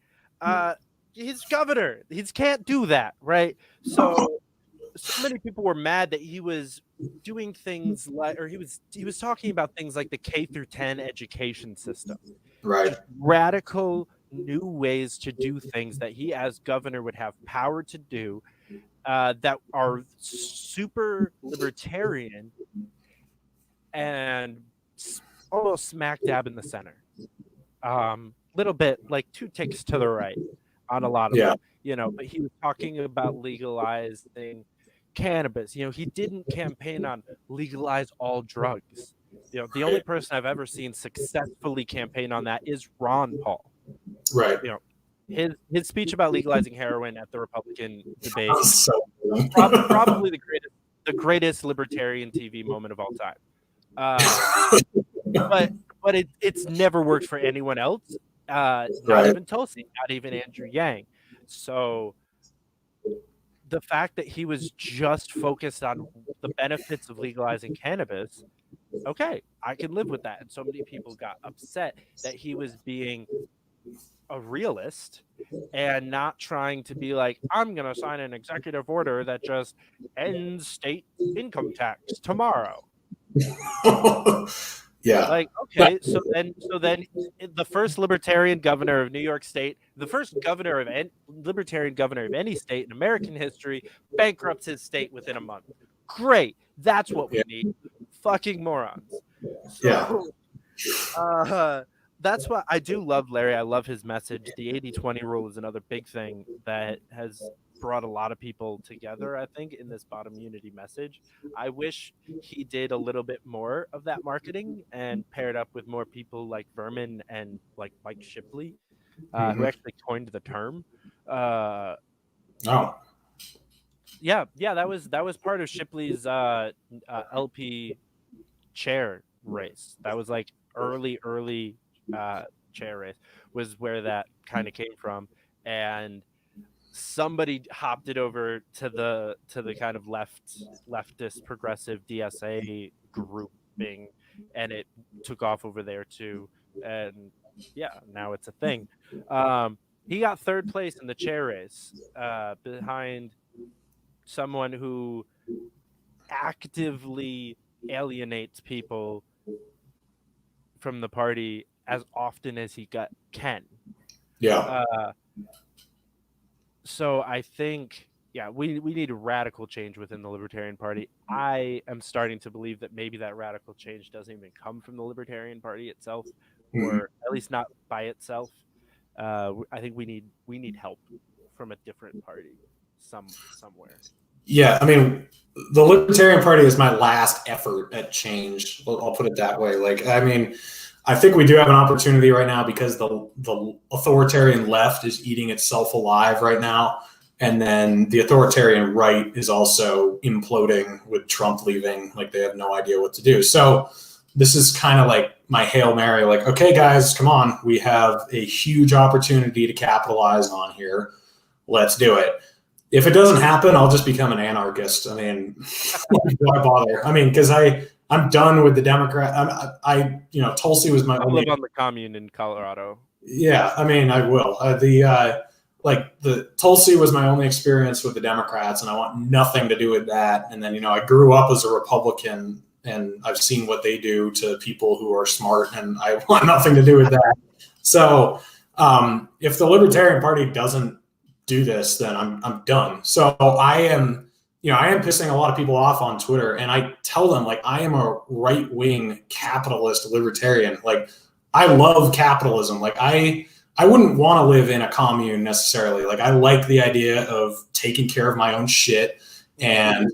he's governor. He can't do that, right? So many people were mad that he was doing things he was talking about things like the K through 10 education system, right? Just radical new ways to do things that he, as governor, would have power to do, that are super libertarian and almost smack dab in the center. Little bit like 2 ticks to the right on a lot of them, but he was talking about legalizing cannabis. He didn't campaign on legalize all drugs. The only person I've ever seen successfully campaign on that is Ron Paul. Right. His speech about legalizing heroin at the Republican debate, so probably the greatest libertarian TV moment of all time. But it's never worked for anyone else. Not even Tulsi, not even Andrew Yang. So the fact that he was just focused on the benefits of legalizing cannabis, okay, I can live with that. And so many people got upset that he was being a realist and not trying to be like, I'm going to sign an executive order that just ends state income tax tomorrow. Yeah. Okay, so then the first libertarian governor of New York State, the first libertarian governor of any state in American history, bankrupts his state within a month. Great. That's what we need. Fucking morons. That's why I do love Larry. I love his message. The 80-20 rule is another big thing that has brought a lot of people together, I think, in this bottom unity message. I wish he did a little bit more of that marketing and paired up with more people like Vermin and like Mike Shipley, who actually coined the term. Yeah, that was part of Shipley's LP chair race. That was like early chair race was where that kind of came from, and somebody hopped it over to the kind of leftist progressive DSA grouping, and it took off over there too. And yeah, now it's a thing. He got third place in the chair race, behind someone who actively alienates people from the party as often as he can. Yeah. So I think, we need a radical change within the Libertarian Party. I am starting to believe that maybe that radical change doesn't even come from the Libertarian Party itself, or at least not by itself. I think we need help from a different party somewhere. Yeah, I mean, the Libertarian Party is my last effort at change. I'll put it that way. Like, I mean, I think we do have an opportunity right now because the authoritarian left is eating itself alive right now. And then the authoritarian right is also imploding with Trump leaving. Like, they have no idea what to do. So this is kind of like my Hail Mary, like, okay, guys, come on. We have a huge opportunity to capitalize on here. Let's do it. If it doesn't happen, I'll just become an anarchist. I mean, why bother? I mean, because I'm done with the Democrat. Tulsi was my only. I live on the commune in Colorado. Yeah, I mean, I will. The Tulsi was my only experience with the Democrats, and I want nothing to do with that. And then, I grew up as a Republican, and I've seen what they do to people who are smart, and I want nothing to do with that. So if the Libertarian Party doesn't do this, then I'm done. So I am pissing a lot of people off on Twitter, and I tell them, like, I am a right-wing capitalist libertarian. Like, I love capitalism. Like, I wouldn't want to live in a commune necessarily. Like, I like the idea of taking care of my own shit and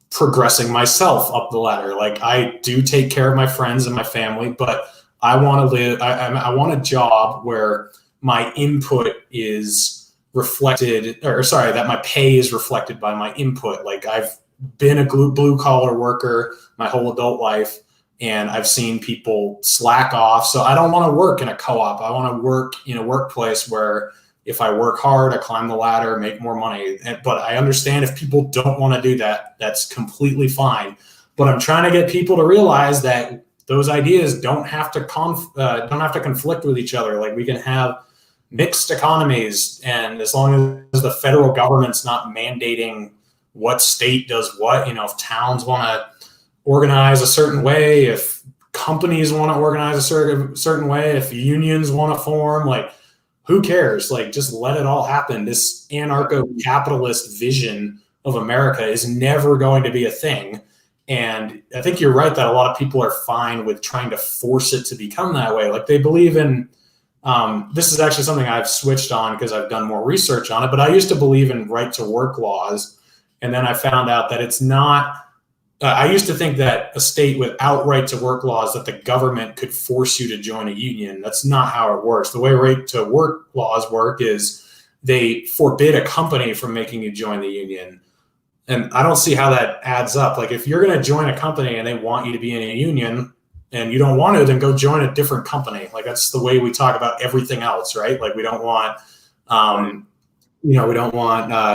progressing myself up the ladder. Like, I do take care of my friends and my family, but I want to live. I want a job where my input is reflected, that my pay is reflected by my input. Like, I've been a blue collar worker my whole adult life, and I've seen people slack off. So I don't want to work in a co-op. I want to work in a workplace where if I work hard, I climb the ladder, make more money. But I understand if people don't want to do that, that's completely fine. But I'm trying to get people to realize that those ideas don't have to conflict with each other. Like, we can have mixed economies, and as long as the federal government's not mandating what state does what, if towns want to organize a certain way, if companies want to organize a certain way, if unions want to form, like, who cares? Like, just let it all happen. This anarcho-capitalist vision of America is never going to be a thing. And I think you're right that a lot of people are fine with trying to force it to become that way. Like, they believe in, this is actually something I've switched on because I've done more research on it, but I used to believe in right to work laws. And then I found out that it's not, I used to think that a state without right to work laws, that the government could force you to join a union. That's not how it works. The way right to work laws work is they forbid a company from making you join the union. And I don't see how that adds up. Like, if you're going to join a company and they want you to be in a union and you don't want to, then go join a different company. Like, that's the way we talk about everything else, right? Like, we don't want,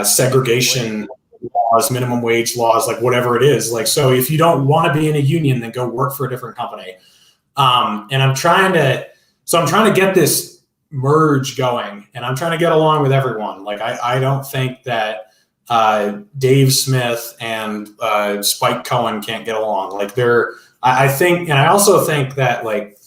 segregation laws, minimum wage laws, like whatever it is. Like, so if you don't want to be in a union, then go work for a different company. And I'm trying to get this merge going, and I'm trying to get along with everyone. Like, I don't think that Dave Smith and Spike Cohen can't get along. Like, I also think that, like,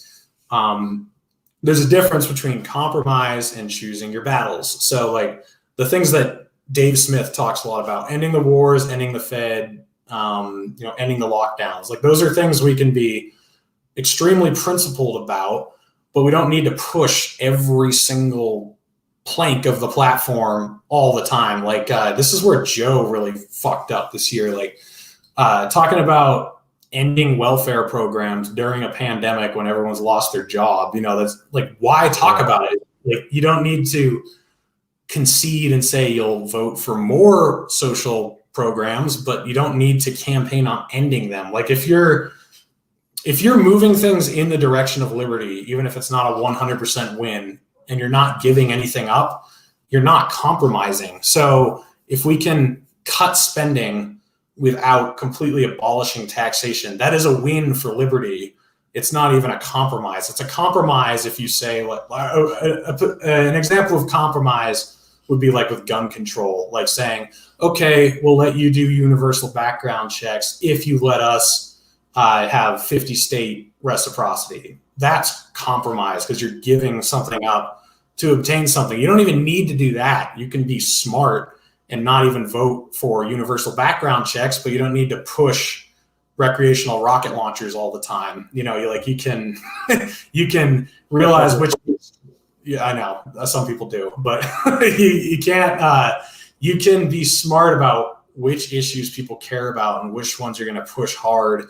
there's a difference between compromise and choosing your battles. So, like, the things that Dave Smith talks a lot about, ending the wars, ending the Fed, ending the lockdowns. Like, those are things we can be extremely principled about, but we don't need to push every single plank of the platform all the time. Like, this is where Joe really fucked up this year. Like, talking about ending welfare programs during a pandemic when everyone's lost their job, that's like, why talk about it? Like, you don't need to concede and say you'll vote for more social programs, but you don't need to campaign on ending them. Like, if you're moving things in the direction of liberty, even if it's not a 100% win, and you're not giving anything up, you're not compromising. So if we can cut spending without completely abolishing taxation, that is a win for liberty. It's not even a compromise. It's a compromise if you say, like, an example of compromise would be like with gun control, like saying, okay, we'll let you do universal background checks if you let us have 50 state reciprocity. That's compromise, because you're giving something up to obtain something. You don't even need to do that. You can be smart and not even vote for universal background checks, but you don't need to push recreational rocket launchers all the time. You can you can realize which. Yeah, I know some people do, but you can't. You can be smart about which issues people care about and which ones you're going to push hard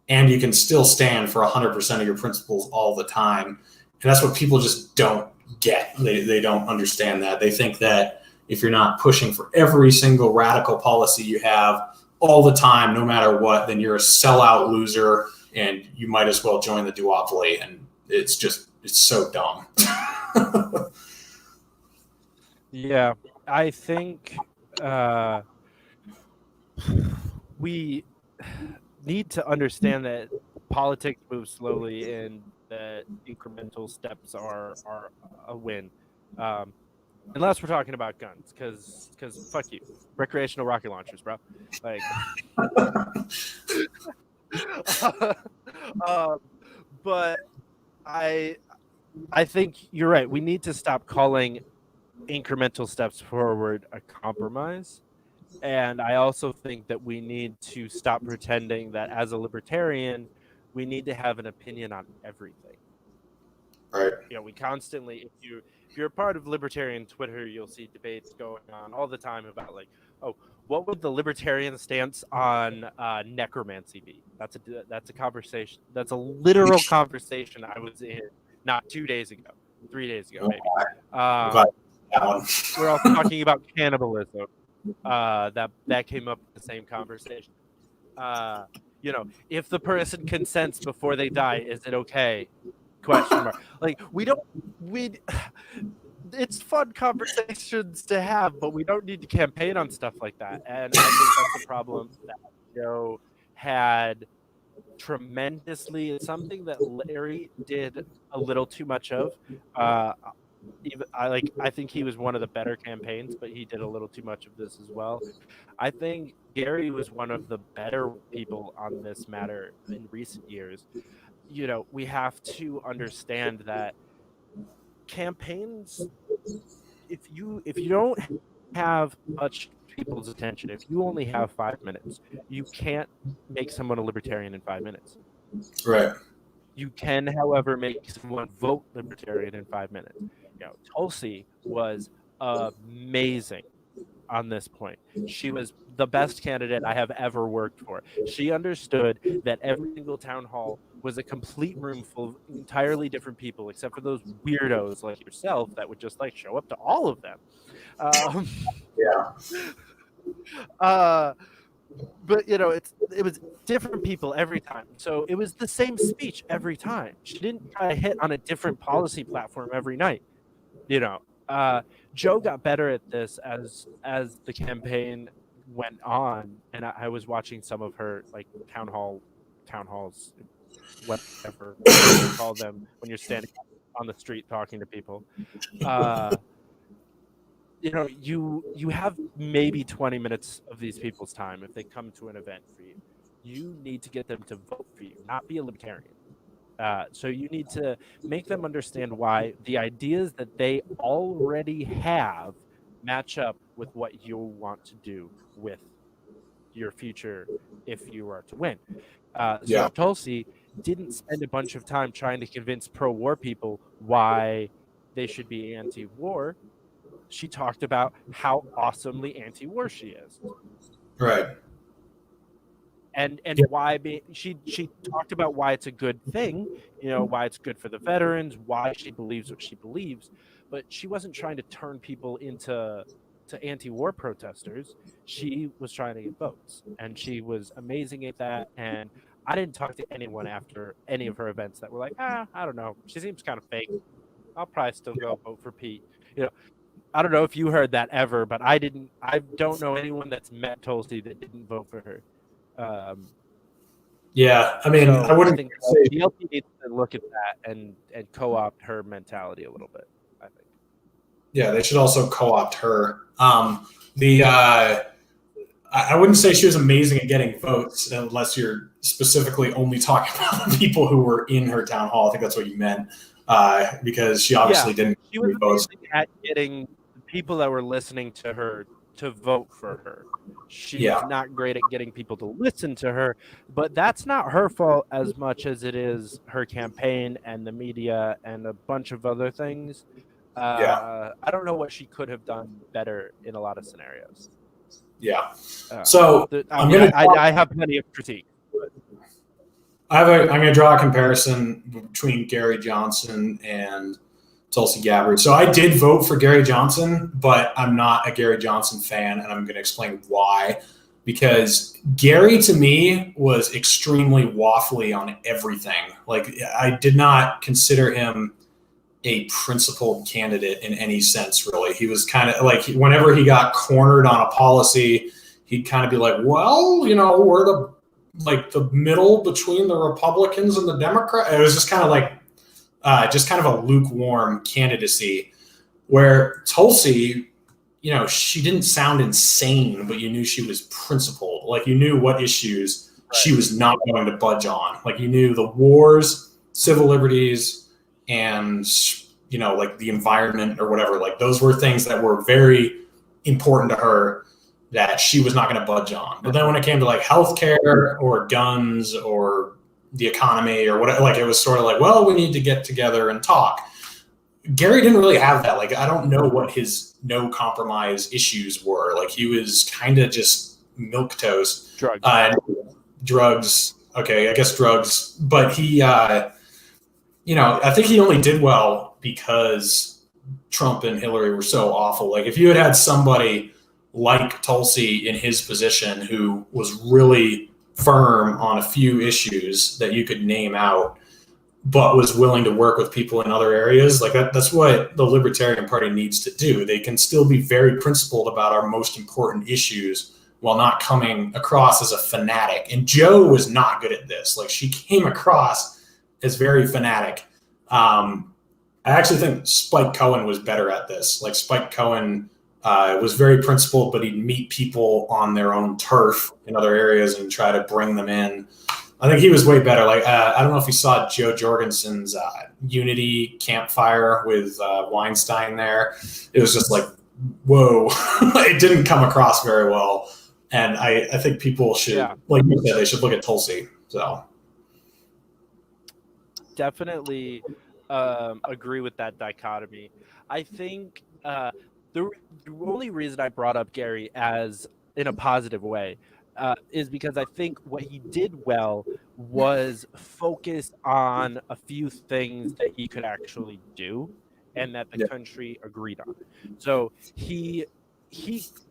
and you can still stand for 100% of your principles all the time. And that's what people just don't get. They don't understand that. They think that if you're not pushing for every single radical policy you have all the time, no matter what, then you're a sellout loser and you might as well join the duopoly. And it's so dumb. Yeah, I think we need to understand that politics moves slowly and that incremental steps are a win. Unless we're talking about guns, because fuck you, recreational rocket launchers, bro. Like, but I think you're right. We need to stop calling incremental steps forward a compromise. And I also think that we need to stop pretending that as a libertarian, we need to have an opinion on everything. Right. We constantly, if you're a part of libertarian Twitter, you'll see debates going on all the time about like, oh, what would the libertarian stance on necromancy be? That's a conversation. That's a literal conversation I was in not 2 days ago, 3 days ago, maybe. We're also talking about cannibalism. That came up in the same conversation. If the person consents before they die, is it okay? Question mark. Like, it's fun conversations to have, but we don't need to campaign on stuff like that. And I think that's a problem that Joe had tremendously. It's something that Larry did a little too much of. I think he was one of the better campaigns, but he did a little too much of this as well. I think Gary was one of the better people on this matter in recent years. We have to understand that campaigns, if you don't have much people's attention, if you only have 5 minutes, you can't make someone a libertarian in 5 minutes. Right. You can, however, make someone vote libertarian in 5 minutes. Tulsi was amazing on this point. She was the best candidate I have ever worked for. She understood that every single town hall was a complete room full of entirely different people, except for those weirdos like yourself that would just like show up to all of them. But it was different people every time. So it was the same speech every time. She didn't try to hit on a different policy platform every night. Joe got better at this as the campaign went on, and I was watching some of her like town halls, whatever you call them, when you're standing on the street talking to people. You have maybe 20 minutes of these people's time if they come to an event for you. You need to get them to vote for you, not be a libertarian. So you need to make them understand why the ideas that they already have match up with what you want to do with your future if you are to win. So Tulsi didn't spend a bunch of time trying to convince pro-war people why they should be anti-war. She talked about how awesomely anti-war she is. Right. And why she talked about why it's a good thing, why it's good for the veterans, why she believes what she believes, but she wasn't trying to turn people into anti-war protesters. She was trying to get votes, and she was amazing at that. And I didn't talk to anyone after any of her events that were like, I don't know, she seems kind of fake. I'll probably still go vote for Pete. I don't know if you heard that ever, but I didn't. I don't know anyone that's met Tulsi that didn't vote for her. Yeah, I mean, I wouldn't think say the LP needs to look at that and co-opt her mentality a little bit. I think. Yeah, they should also co-opt her. I wouldn't say she was amazing at getting votes, unless you're specifically only talking about the people who were in her town hall. I think that's what you meant, because she obviously didn't. She was amazing at getting people that were listening to her to vote for her. She's not great at getting people to listen to her, but that's not her fault as much as it is her campaign and the media and a bunch of other things. I don't know what she could have done better in a lot of scenarios. So I have plenty of critique. I'm going to draw a comparison between Gary Johnson and Tulsi Gabbard. So I did vote for Gary Johnson, but I'm not a Gary Johnson fan, and I'm going to explain why. Because Gary, to me, was extremely waffly on everything. Like, I did not consider him a principled candidate in any sense, really. He was kind of like, whenever he got cornered on a policy, he'd kind of be like, well, we're the middle between the Republicans and the Democrats. It was just kind of like, just kind of a lukewarm candidacy, where Tulsi, she didn't sound insane, but you knew she was principled. Like, you knew what issues she was not going to budge on. Like, you knew the wars, civil liberties, and, like the environment or whatever. Like, those were things that were very important to her that she was not going to budge on. But then when it came to like healthcare or guns or the economy or whatever, like, it was sort of like, well, we need to get together and talk. Gary didn't really have that. Like, I don't know what his no compromise issues were. Like, he was kind of just milquetoast. Drugs. Okay, I guess drugs. But he, I think he only did well because Trump and Hillary were so awful. Like, if you had somebody like Tulsi in his position who was really firm on a few issues that you could name out, but was willing to work with people in other areas, like that's what the Libertarian Party needs to do. They can still be very principled about our most important issues while not coming across as a fanatic. And Jo was not good at this. Like, she came across as very fanatic. I actually think Spike Cohen was better at this. Like, Spike Cohen was very principled, but he'd meet people on their own turf in other areas and try to bring them in. I think he was way better. Like, I don't know if you saw Joe Jorgensen's Unity campfire with Weinstein there. It was just like, whoa. It didn't come across very well. And I think people should, like you said, they should look at Tulsi. So definitely agree with that dichotomy. I think the only reason I brought up Gary as in a positive way is because I think what he did well was focus on a few things that he could actually do and that the country agreed on. So he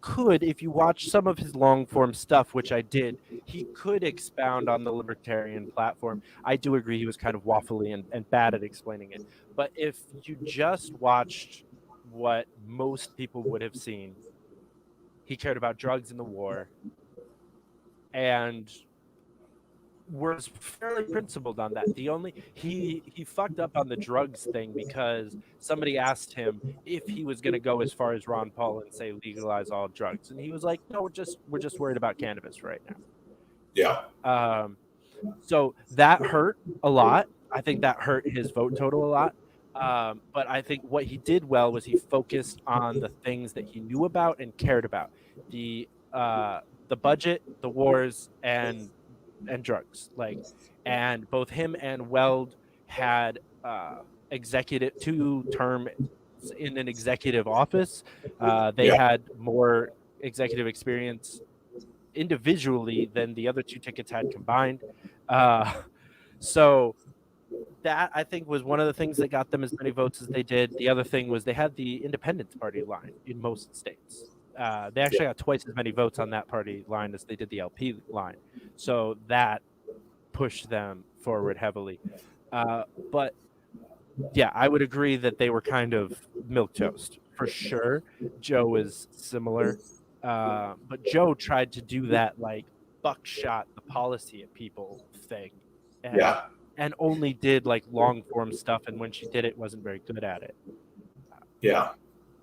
could, if you watch some of his long form stuff, which I did, he could expound on the libertarian platform. I do agree he was kind of waffly and bad at explaining it. But if you just watched what most people would have seen, he cared about drugs in the war and was fairly principled on that. The only he fucked up on the drugs thing because somebody asked him if he was going to go as far as Ron Paul and say legalize all drugs, and he was like, "No, we're just worried about cannabis right now." Yeah. So that hurt a lot. I think that hurt his vote total a lot. But I think what he did well was he focused on the things that he knew about and cared about: the budget, the wars, and drugs. And both him and Weld had executive 2 terms in an executive office. They had more executive experience individually than the other 2 tickets had combined. So that, I think, was one of the things that got them as many votes as they did. The other thing was they had the Independence Party line in most states. They actually got twice as many votes on that party line as they did the LP line. So that pushed them forward heavily. But yeah, I would agree that they were kind of milquetoast for sure. Jo was similar. But Jo tried to do that like buckshot the policy at people thing. And only did like long form stuff, and when she did it, wasn't very good at it.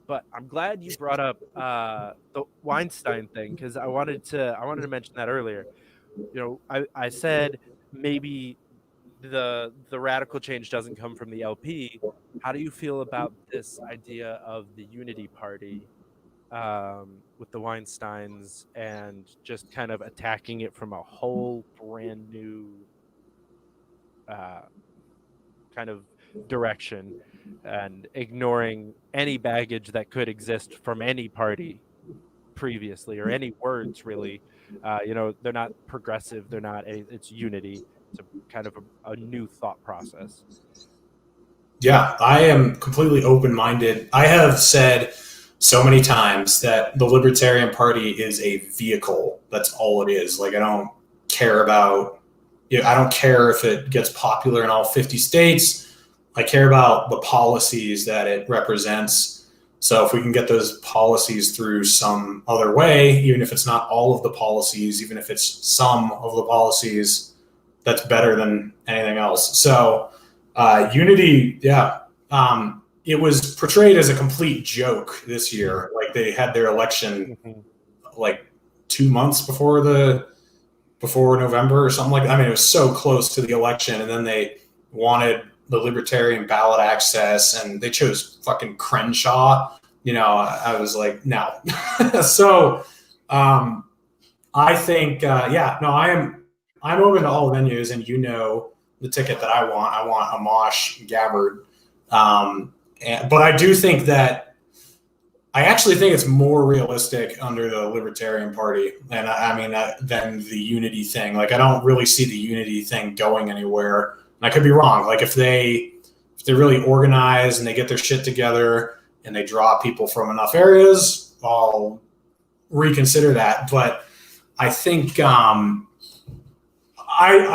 But I'm glad you brought up the Weinstein thing, because I wanted to mention that earlier. I said maybe the radical change doesn't come from the LP. How do you feel about this idea of the Unity Party with the Weinsteins and just kind of attacking it from a whole brand new kind of direction and ignoring any baggage that could exist from any party previously, or any words really? They're not progressive, they're not it's unity. to kind of a new thought process. Yeah, I am completely open-minded. I have said so many times that the Libertarian Party is a vehicle. That's all it is. Like, I don't care about, I don't care if it gets popular in all 50 states. I care about the policies that it represents. So if we can get those policies through some other way, even if it's not all of the policies, even if it's some of the policies, that's better than anything else. So unity, yeah. It was portrayed as a complete joke this year. Like, they had their election like 2 months before November or something like that. I mean, it was so close to the election, and then they wanted the libertarian ballot access, and they chose fucking Crenshaw. I was like, no. So I think, I'm open to all venues, and the ticket that I want Amash Gabbard. But I do think that I actually think it's more realistic under the Libertarian Party, and than the unity thing. Like, I don't really see the unity thing going anywhere. And I could be wrong. Like, if they really organize and they get their shit together and they draw people from enough areas, I'll reconsider that. But I think I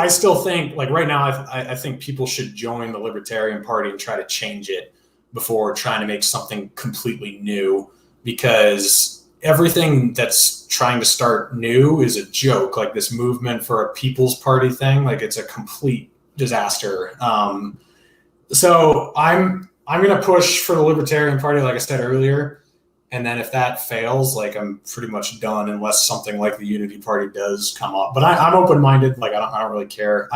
still think, like, right now, I think people should join the Libertarian Party and try to change it before trying to make something completely new, because everything that's trying to start new is a joke. Like, this movement for a People's Party thing, like, it's a complete disaster. So I'm going to push for the Libertarian Party, like I said earlier. And then if that fails, like, I'm pretty much done unless something like the Unity Party does come up. But I'm open-minded. Like, I don't really care.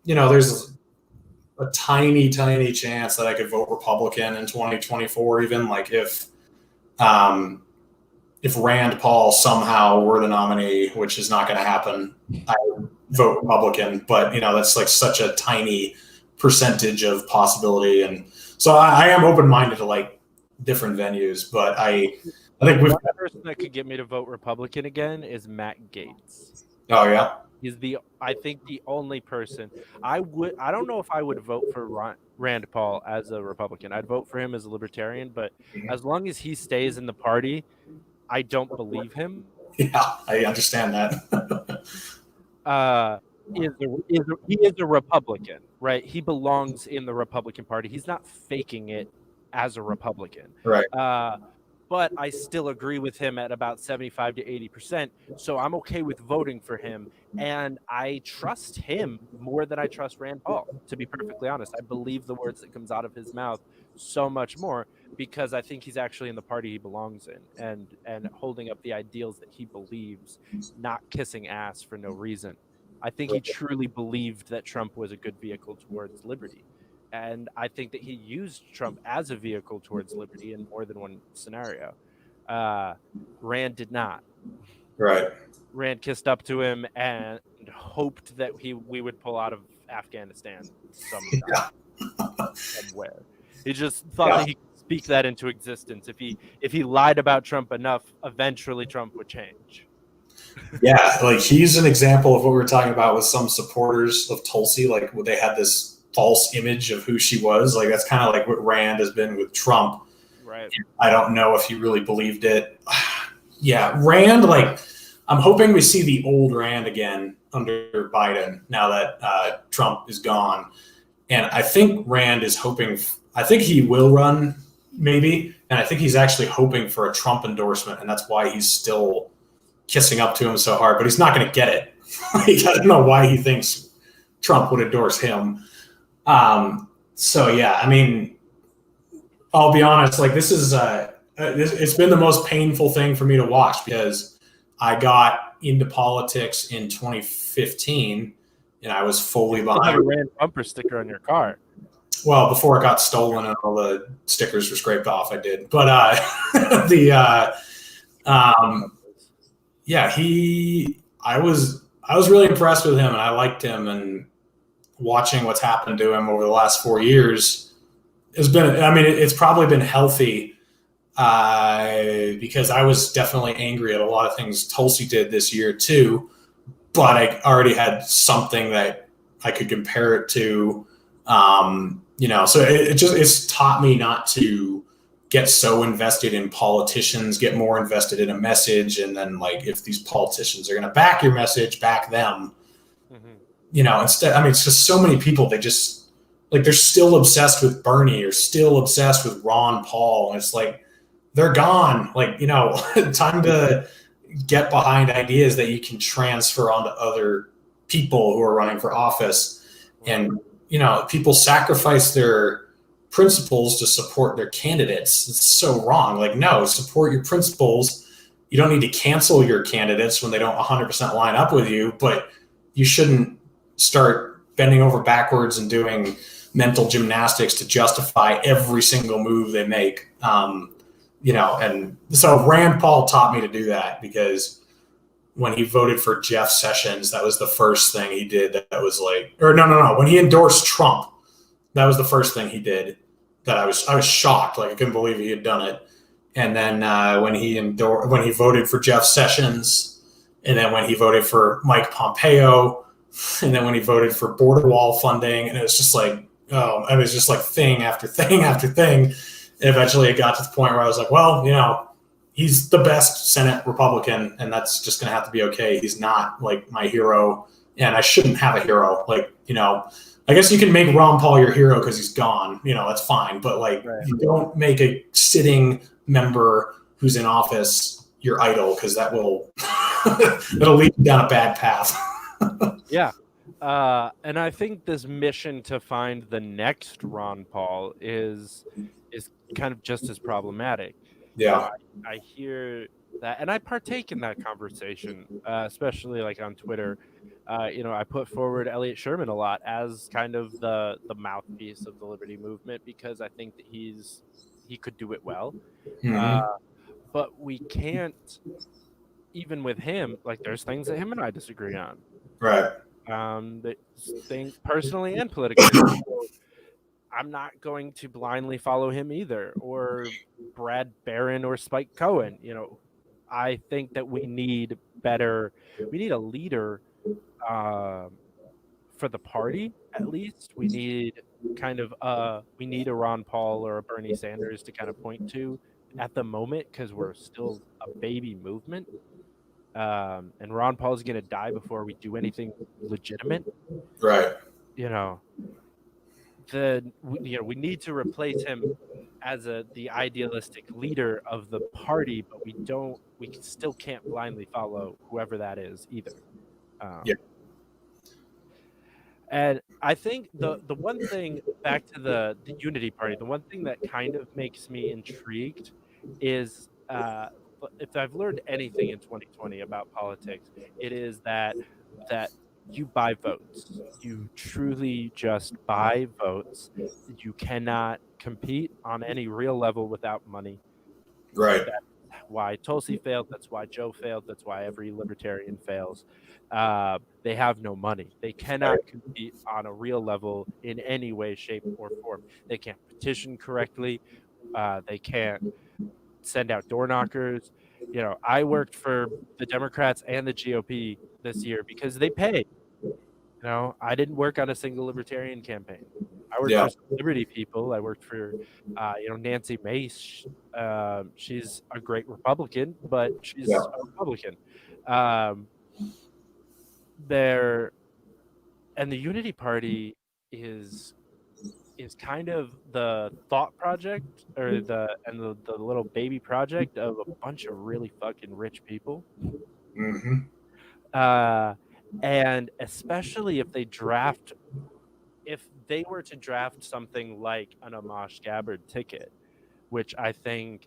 There's a tiny chance that I could vote Republican in 2024, even. Like, if Rand Paul somehow were the nominee, which is not going to happen, I would vote Republican. But, that's like such a tiny percentage of possibility. And so I am open-minded to, like, different venues, but I think one person that could get me to vote Republican again is Matt Gaetz. Oh yeah, he's I think the only person I don't know if I would vote for Rand Paul as a Republican. I'd vote for him as a Libertarian, but as long as he stays in the party, I don't believe him. Yeah, I understand that. He is a Republican, right? He belongs in the Republican Party. He's not faking it as a Republican. Right. But I still agree with him at about 75 to 80%. So I'm okay with voting for him. And I trust him more than I trust Rand Paul, to be perfectly honest. I believe the words that comes out of his mouth so much more because I think he's actually in the party he belongs in and holding up the ideals that he believes, not kissing ass for no reason. I think he truly believed that Trump was a good vehicle towards liberty. And I think that he used Trump as a vehicle towards liberty in more than one scenario. Rand did not. Right. Rand kissed up to him and hoped that we would pull out of Afghanistan somewhere. He just thought that he could speak that into existence. If he lied about Trump enough, eventually Trump would change. Yeah, like, he's an example of what we were talking about with some supporters of Tulsi. Like, they had this false image of who she was. Like, that's kind of like what Rand has been with Trump. Right. I don't know if he really believed it. Yeah, Rand, like, I'm hoping we see the old Rand again under Biden now that Trump is gone. And I think Rand is hoping, I think he will run, maybe. And I think he's actually hoping for a Trump endorsement. And that's why he's still kissing up to him so hard. But he's not going to get it. I don't know why he thinks Trump would endorse him. So yeah, I mean, I'll be honest, like, this is it's been the most painful thing for me to watch because I got into politics in 2015 and I was fully behind. You have a Rand bumper sticker on your car. Well, before it got stolen and all the stickers were scraped off, I did. But I was really impressed with him and I liked him, and watching what's happened to him over the last 4 years has been, I mean, it's probably been healthy because I was definitely angry at a lot of things Tulsi did this year too. but I already had something that I could compare it to. So it's taught me not to get so invested in politicians, get more invested in a message. And then like, if these politicians are going to back your message, back them, instead, it's just so many people, they just like, they're still obsessed with Bernie or still obsessed with Ron Paul. And it's like, they're gone. Like, time to get behind ideas that you can transfer onto other people who are running for office. And, people sacrifice their principles to support their candidates. It's so wrong. Like, no, support your principles. You don't need to cancel your candidates when they don't 100% line up with you, but you shouldn't start bending over backwards and doing mental gymnastics to justify every single move they make. And so Rand Paul taught me to do that, because when he voted for Jeff Sessions, that was the first thing he did that was like, or no. When he endorsed Trump, that was the first thing he did that I was shocked. Like, I couldn't believe he had done it. And then when he voted for Jeff Sessions, and then when he voted for Mike Pompeo, and then when he voted for border wall funding, and it was just like, it was just like thing after thing after thing. And eventually it got to the point where I was like, well, he's the best Senate Republican, and that's just going to have to be okay. He's not like my hero, and I shouldn't have a hero. Like, I guess you can make Ron Paul your hero because he's gone, that's fine. But like, right. You don't make a sitting member who's in office your idol, because that will that'll lead you down a bad path. Yeah. And I think this mission to find the next Ron Paul is kind of just as problematic. Yeah. I hear that, and I partake in that conversation, especially like on Twitter. I put forward Elliot Sherman a lot as kind of the mouthpiece of the liberty movement, because I think that he could do it well. But we can't, even with him, like, there's things that him and I disagree on. Right. Things personally and politically. So I'm not going to blindly follow him either, or Brad Barron or Spike Cohen. I think that we need a leader for the party, at least. We need a Ron Paul or a Bernie Sanders to kind of point to at the moment, because we're still a baby movement. And Ron Paul is going to die before we do anything legitimate. Right. We need to replace him as the idealistic leader of the party, but we still can't blindly follow whoever that is either. Yeah. And I think the one thing, back to the Unity Party, the one thing that kind of makes me intrigued is, if I've learned anything in 2020 about politics, it is that you buy votes. You truly just buy votes. You cannot compete on any real level without money. Right. That's why Tulsi failed. That's why Joe failed. That's why every libertarian fails. They have no money. They cannot compete on a real level in any way, shape, or form. They can't petition correctly. They can't send out door knockers. I worked for the Democrats and the GOP this year because they pay. I didn't work on a single libertarian campaign. I worked for some liberty people. I worked for, Nancy Mace. She's a great Republican, but she's a Republican. And the Unity Party is kind of the thought project, or the little baby project of a bunch of really fucking rich people. And especially if they were to draft something like an Amash Gabbard ticket, which they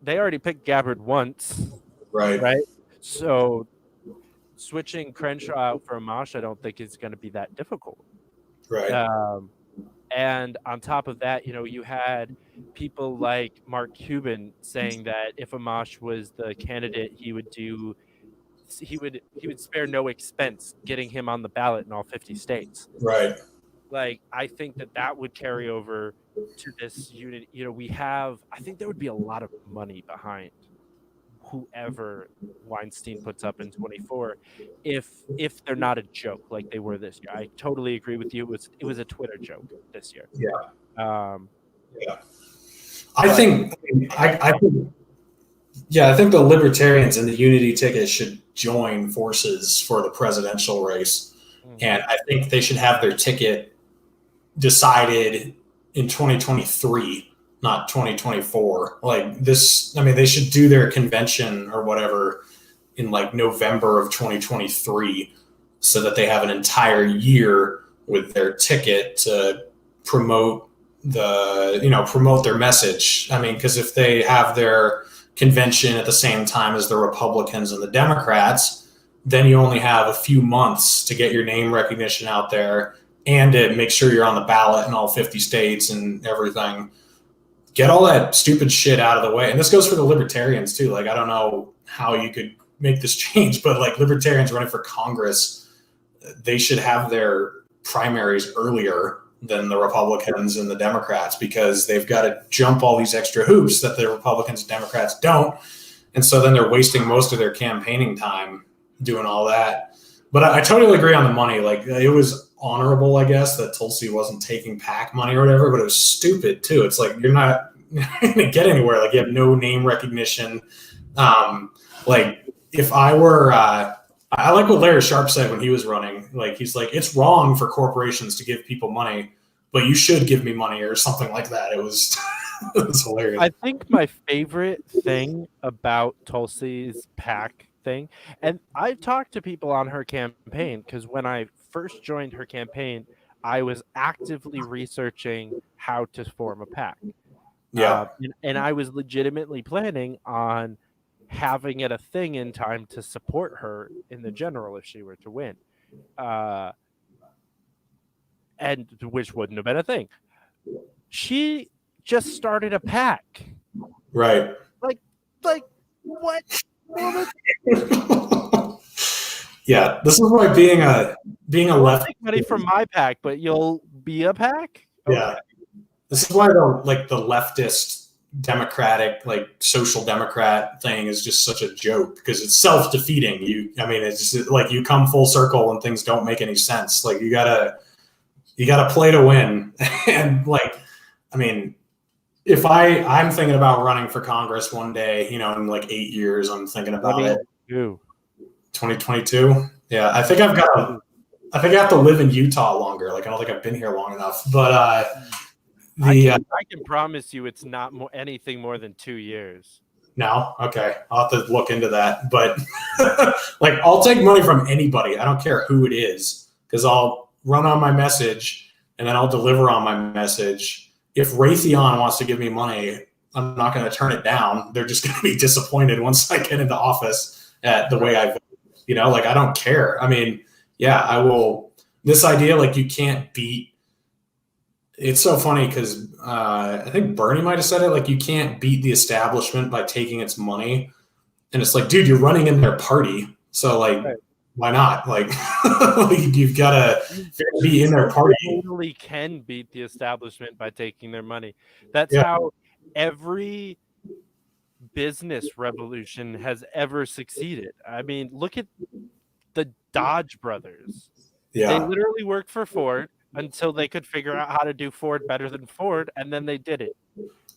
already picked Gabbard once. Right. So switching Crenshaw out for Amash, I don't think is going to be that difficult. Right. And on top of that, you had people like Mark Cuban saying that if Amash was the candidate, he would spare no expense getting him on the ballot in all 50 states. Right. Like, I think that would carry over to this unit. I think there would be a lot of money behind whoever Weinstein puts up in 24, if they're not a joke like they were this year. I totally agree with you. It was a Twitter joke this year. Yeah. Yeah. I think the libertarians and the unity ticket should join forces for the presidential race. And I think they should have their ticket decided in 2023, not 2024. Like this, I mean, they should do their convention or whatever in like November of 2023 so that they have an entire year with their ticket to promote their message. I mean, because if they have their convention at the same time as the Republicans and the Democrats, then you only have a few months to get your name recognition out there and to make sure you're on the ballot in all 50 states and everything. Get all that stupid shit out of the way. And this goes for the libertarians too. Like, I don't know how you could make this change, but like libertarians running for Congress, they should have their primaries earlier than the Republicans and the Democrats, because they've got to jump all these extra hoops that the Republicans and Democrats don't. And so then they're wasting most of their campaigning time doing all that. But I totally agree on the money. Like, it was honorable, I guess, that Tulsi wasn't taking PAC money or whatever, but it was stupid too. It's like, you're not going to get anywhere. Like, you have no name recognition. Like, if I were, I like what Larry Sharp said when he was running. Like, he's like, it's wrong for corporations to give people money, but you should give me money or something like that. It was, it was hilarious. I think my favorite thing about Tulsi's PAC thing, and I've talked to people on her campaign, because when I first joined her campaign, I was actively researching how to form a PAC. Yeah. And I was legitimately planning on having it a thing in time to support her in the general if she were to win. And which wouldn't have been a thing. She just started a PAC. Right. Like what? Yeah, this is why being a left take money from my PAC, but you'll be a PAC? Okay. Yeah. This is why the leftist democratic, like social democrat thing is just such a joke, because it's self-defeating. It's just like you come full circle when things don't make any sense. Like, you gotta play to win. And like, I mean, if I'm thinking about running for Congress one day, in like 8 years, I'm thinking about it. 2022. Yeah. I think I have to live in Utah longer. Like, I don't think I've been here long enough, but, I can promise you it's not anything more than 2 years. No? Okay. I'll have to look into that. But like, I'll take money from anybody. I don't care who it is, because I'll run on my message and then I'll deliver on my message. If Raytheon wants to give me money, I'm not going to turn it down. They're just going to be disappointed once I get into office at the way I, like, I don't care. I mean, yeah, I will. This idea, like, you can't beat. It's so funny because I think Bernie might have said it, like, you can't beat the establishment by taking its money. And it's like, dude, you're running in their party. So, like, right. Why not? Like, you've got to be in their party. You totally can beat the establishment by taking their money. That's how every business revolution has ever succeeded. I mean, look at the Dodge brothers. Yeah. They literally worked for Ford until they could figure out how to do Ford better than Ford, and then they did it.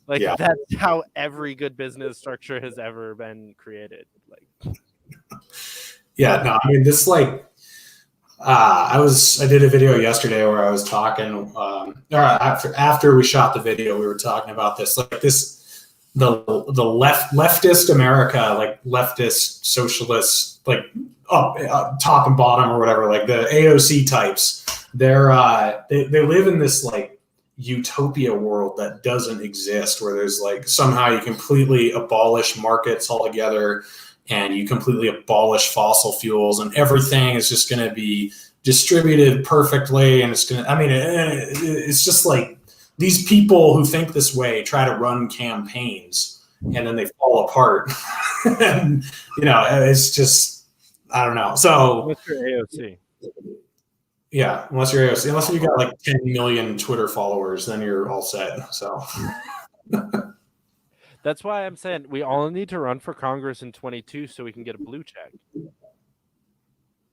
Like, that's how every good business structure has ever been created. Like, yeah, no, I mean, this, like, I did a video yesterday where I was talking, after we shot the video, we were talking about this, like, the leftist America, like leftist socialists, like up top and bottom or whatever, like the AOC types. They live in this like utopia world that doesn't exist, where there's like somehow you completely abolish markets altogether and you completely abolish fossil fuels and everything is just going to be distributed perfectly. And it's just like these people who think this way try to run campaigns and then they fall apart. And, it's just, I don't know. So what's your AOC? Yeah, unless you got like 10 million Twitter followers, then you're all set. So That's why I'm saying we all need to run for Congress in 22 so we can get a blue check.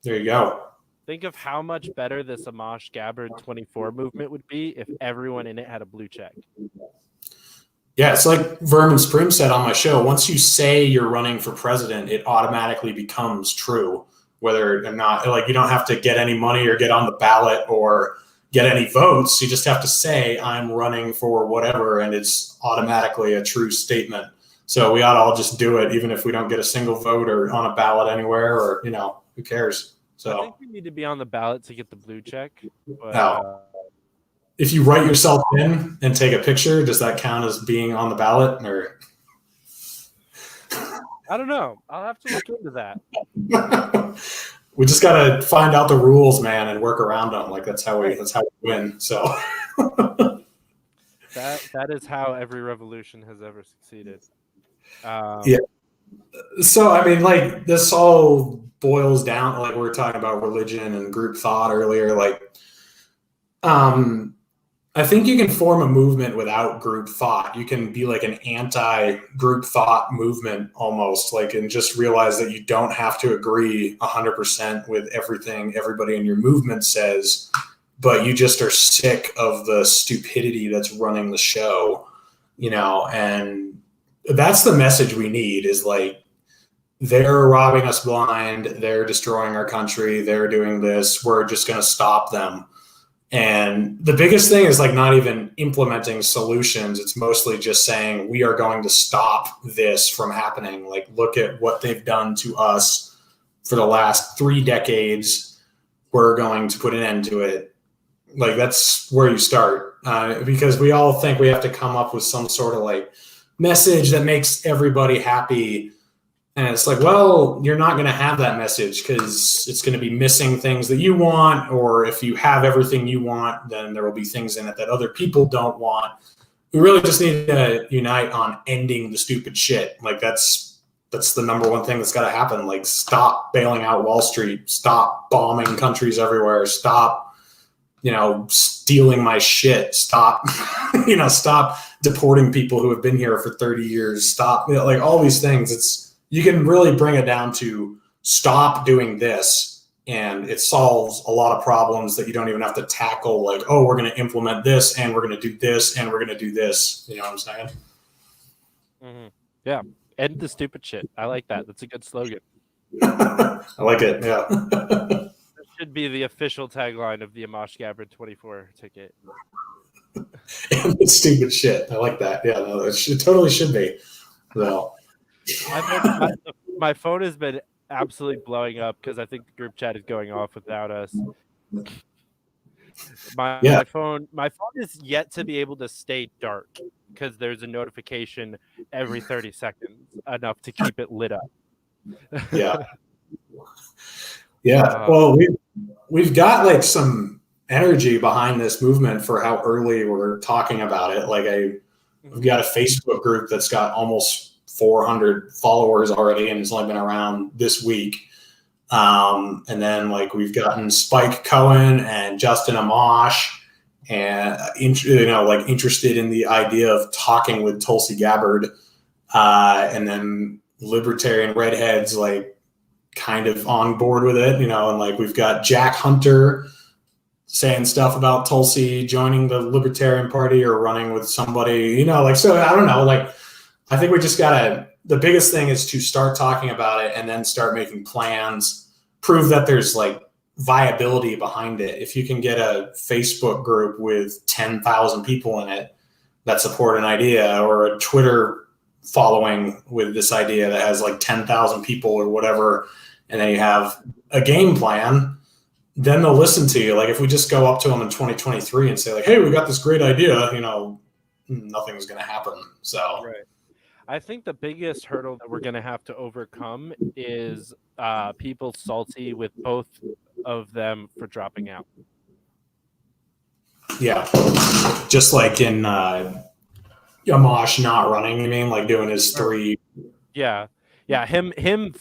There you go. Think of how much better this Amash Gabbard 24 movement would be if everyone in it had a blue check. Yeah, it's like Vermin Supreme said on my show. Once you say you're running for president, it automatically becomes true, whether or not, like, you don't have to get any money or get on the ballot or get any votes. You just have to say, I'm running for whatever, and it's automatically a true statement. So we ought to all just do it, even if we don't get a single vote or on a ballot anywhere, or, who cares? So I think we need to be on the ballot to get the blue check. But, if you write yourself in and take a picture, does that count as being on the ballot? Or I don't know. I'll have to look into that. We just got to find out the rules, man, and work around them. Like that's how we win. So that is how every revolution has ever succeeded. Yeah. So I mean, like, this all boils down, like, we were talking about religion and group thought earlier. Like, I think you can form a movement without group thought. You can be like an anti-group thought movement almost, like, and just realize that you don't have to agree 100% with everything everybody in your movement says, but you just are sick of the stupidity that's running the show, and that's the message we need, is like, they're robbing us blind, they're destroying our country, they're doing this, we're just going to stop them. And the biggest thing is like not even implementing solutions. It's mostly just saying, we are going to stop this from happening. Like, look at what they've done to us for the last 3 decades. We're going to put an end to it. Like, that's where you start, because we all think we have to come up with some sort of like message that makes everybody happy. And it's like, well, you're not going to have that message because it's going to be missing things that you want. Or if you have everything you want, then there will be things in it that other people don't want. We really just need to unite on ending the stupid shit. Like, that's the number one thing that's got to happen. Like, stop bailing out Wall Street. Stop bombing countries everywhere. Stop, stealing my shit. Stop, stop deporting people who have been here for 30 years. Stop, like, all these things. You can really bring it down to stop doing this, and it solves a lot of problems that you don't even have to tackle. Like, oh, we're going to implement this, and we're going to do this, and we're going to do this. You know what I'm saying? Mm-hmm. Yeah. End the stupid shit. I like that. That's a good slogan. I like it. Yeah. That should be the official tagline of the Amash Gabbard 24 ticket. End the stupid shit. I like that. Yeah, no, it totally should be. So. My phone has been absolutely blowing up because I think the group chat is going off without us. My phone is yet to be able to stay dark because there's a notification every 30 seconds, enough to keep it lit up. Yeah. Well, we've got like some energy behind this movement for how early we're talking about it. Like, we've got a Facebook group that's got almost 400 followers already, and it's only been around this week. And then like we've gotten Spike Cohen and Justin Amash, and interested in the idea of talking with Tulsi Gabbard, and then libertarian redheads like kind of on board with it, and like we've got Jack Hunter saying stuff about Tulsi joining the Libertarian Party or running with somebody, so I don't know, like, I think we just the biggest thing is to start talking about it and then start making plans, prove that there's like viability behind it. If you can get a Facebook group with 10,000 people in it that support an idea, or a Twitter following with this idea that has like 10,000 people or whatever, and then you have a game plan, then they'll listen to you. Like, if we just go up to them in 2023 and say like, hey, we got this great idea, nothing's going to happen. So. Right. I think the biggest hurdle that we're going to have to overcome is people salty with both of them for dropping out. Yeah. Just like in Amash not running, you mean, like doing his 3. Yeah. Him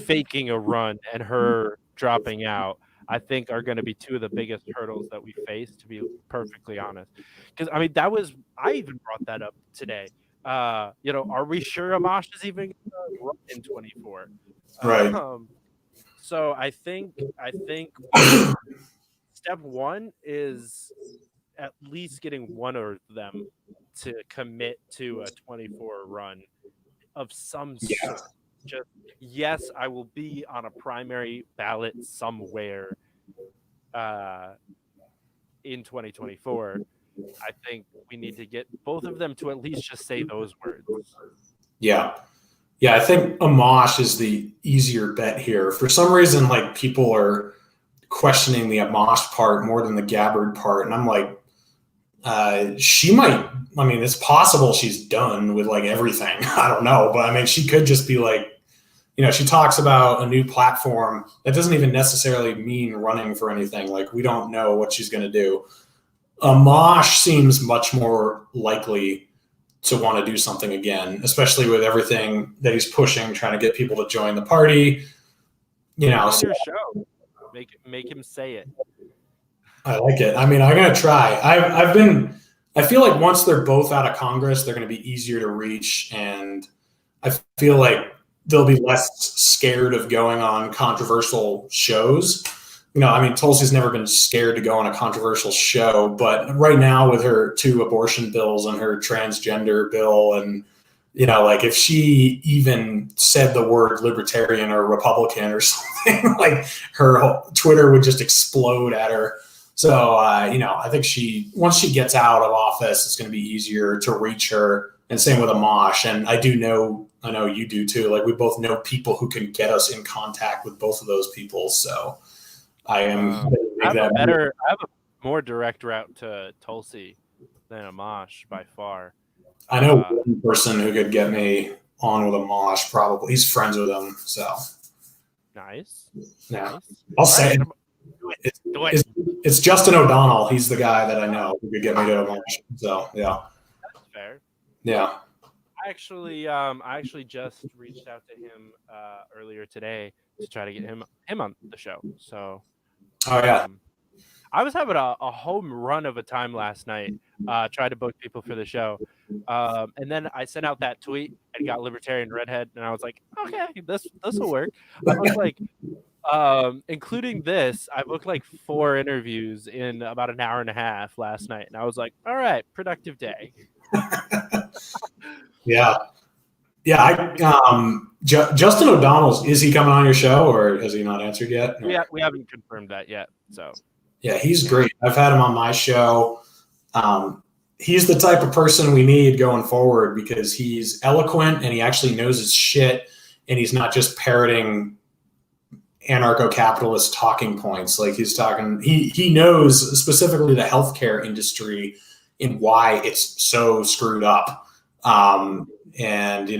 faking a run and her dropping out, I think, are going to be 2 of the biggest hurdles that we face, to be perfectly honest. Because I mean, I even brought that up today. Are we sure Amash is even going to run in 24? Right. So I think step one is at least getting one of them to commit to a 24 run of some Yeah. sort. Just yes, I will be on a primary ballot somewhere in 2024. I think we need to get both of them to at least just say those words. Yeah. Yeah, I think Amash is the easier bet here. For some reason, like, people are questioning the Amash part more than the Gabbard part. And I'm like, she might, I mean, it's possible she's done with like everything. I don't know. But I mean, she could just be like, she talks about a new platform. That doesn't even necessarily mean running for anything. Like, we don't know what she's going to do. Amash seems much more likely to want to do something again, especially with everything that he's pushing, trying to get people to join the party. On your show, make him say it. I like it. I mean, I'm gonna try. I feel like once they're both out of Congress, they're gonna be easier to reach, and I feel like they'll be less scared of going on controversial shows. I mean, Tulsi's never been scared to go on a controversial show, but right now with her 2 abortion bills and her transgender bill, and like, if she even said the word libertarian or Republican or something, like, her whole Twitter would just explode at her. So, I think once she gets out of office, it's going to be easier to reach her. And same with Amash. And I know you do too. Like, we both know people who can get us in contact with both of those people. So I am. I have a more direct route to Tulsi than Amash by far. I know one person who could get me on with Amash. Probably, he's friends with him. So nice. Yeah, nice. I'll say it. Do it. It's Justin O'Donnell. He's the guy that I know who could get me to Amash. So yeah, that's fair. Yeah. I actually just reached out to him earlier today to try to get him on the show. So, I was having a home run of a time last night. Tried to book people for the show, and then I sent out that tweet and got Libertarian Redhead, and I was like, okay, this will work. I was like, including this, I booked like 4 interviews in about an hour and a half last night, and I was like, all right, productive day. Yeah. Justin O'Donnell's, is he coming on your show, or has he not answered yet? We haven't confirmed that yet. So yeah, he's great. I've had him on my show. He's the type of person we need going forward, because he's eloquent and he actually knows his shit, and he's not just parroting anarcho-capitalist talking points. Like, he's talking, he knows specifically the healthcare industry and why it's so screwed up. And he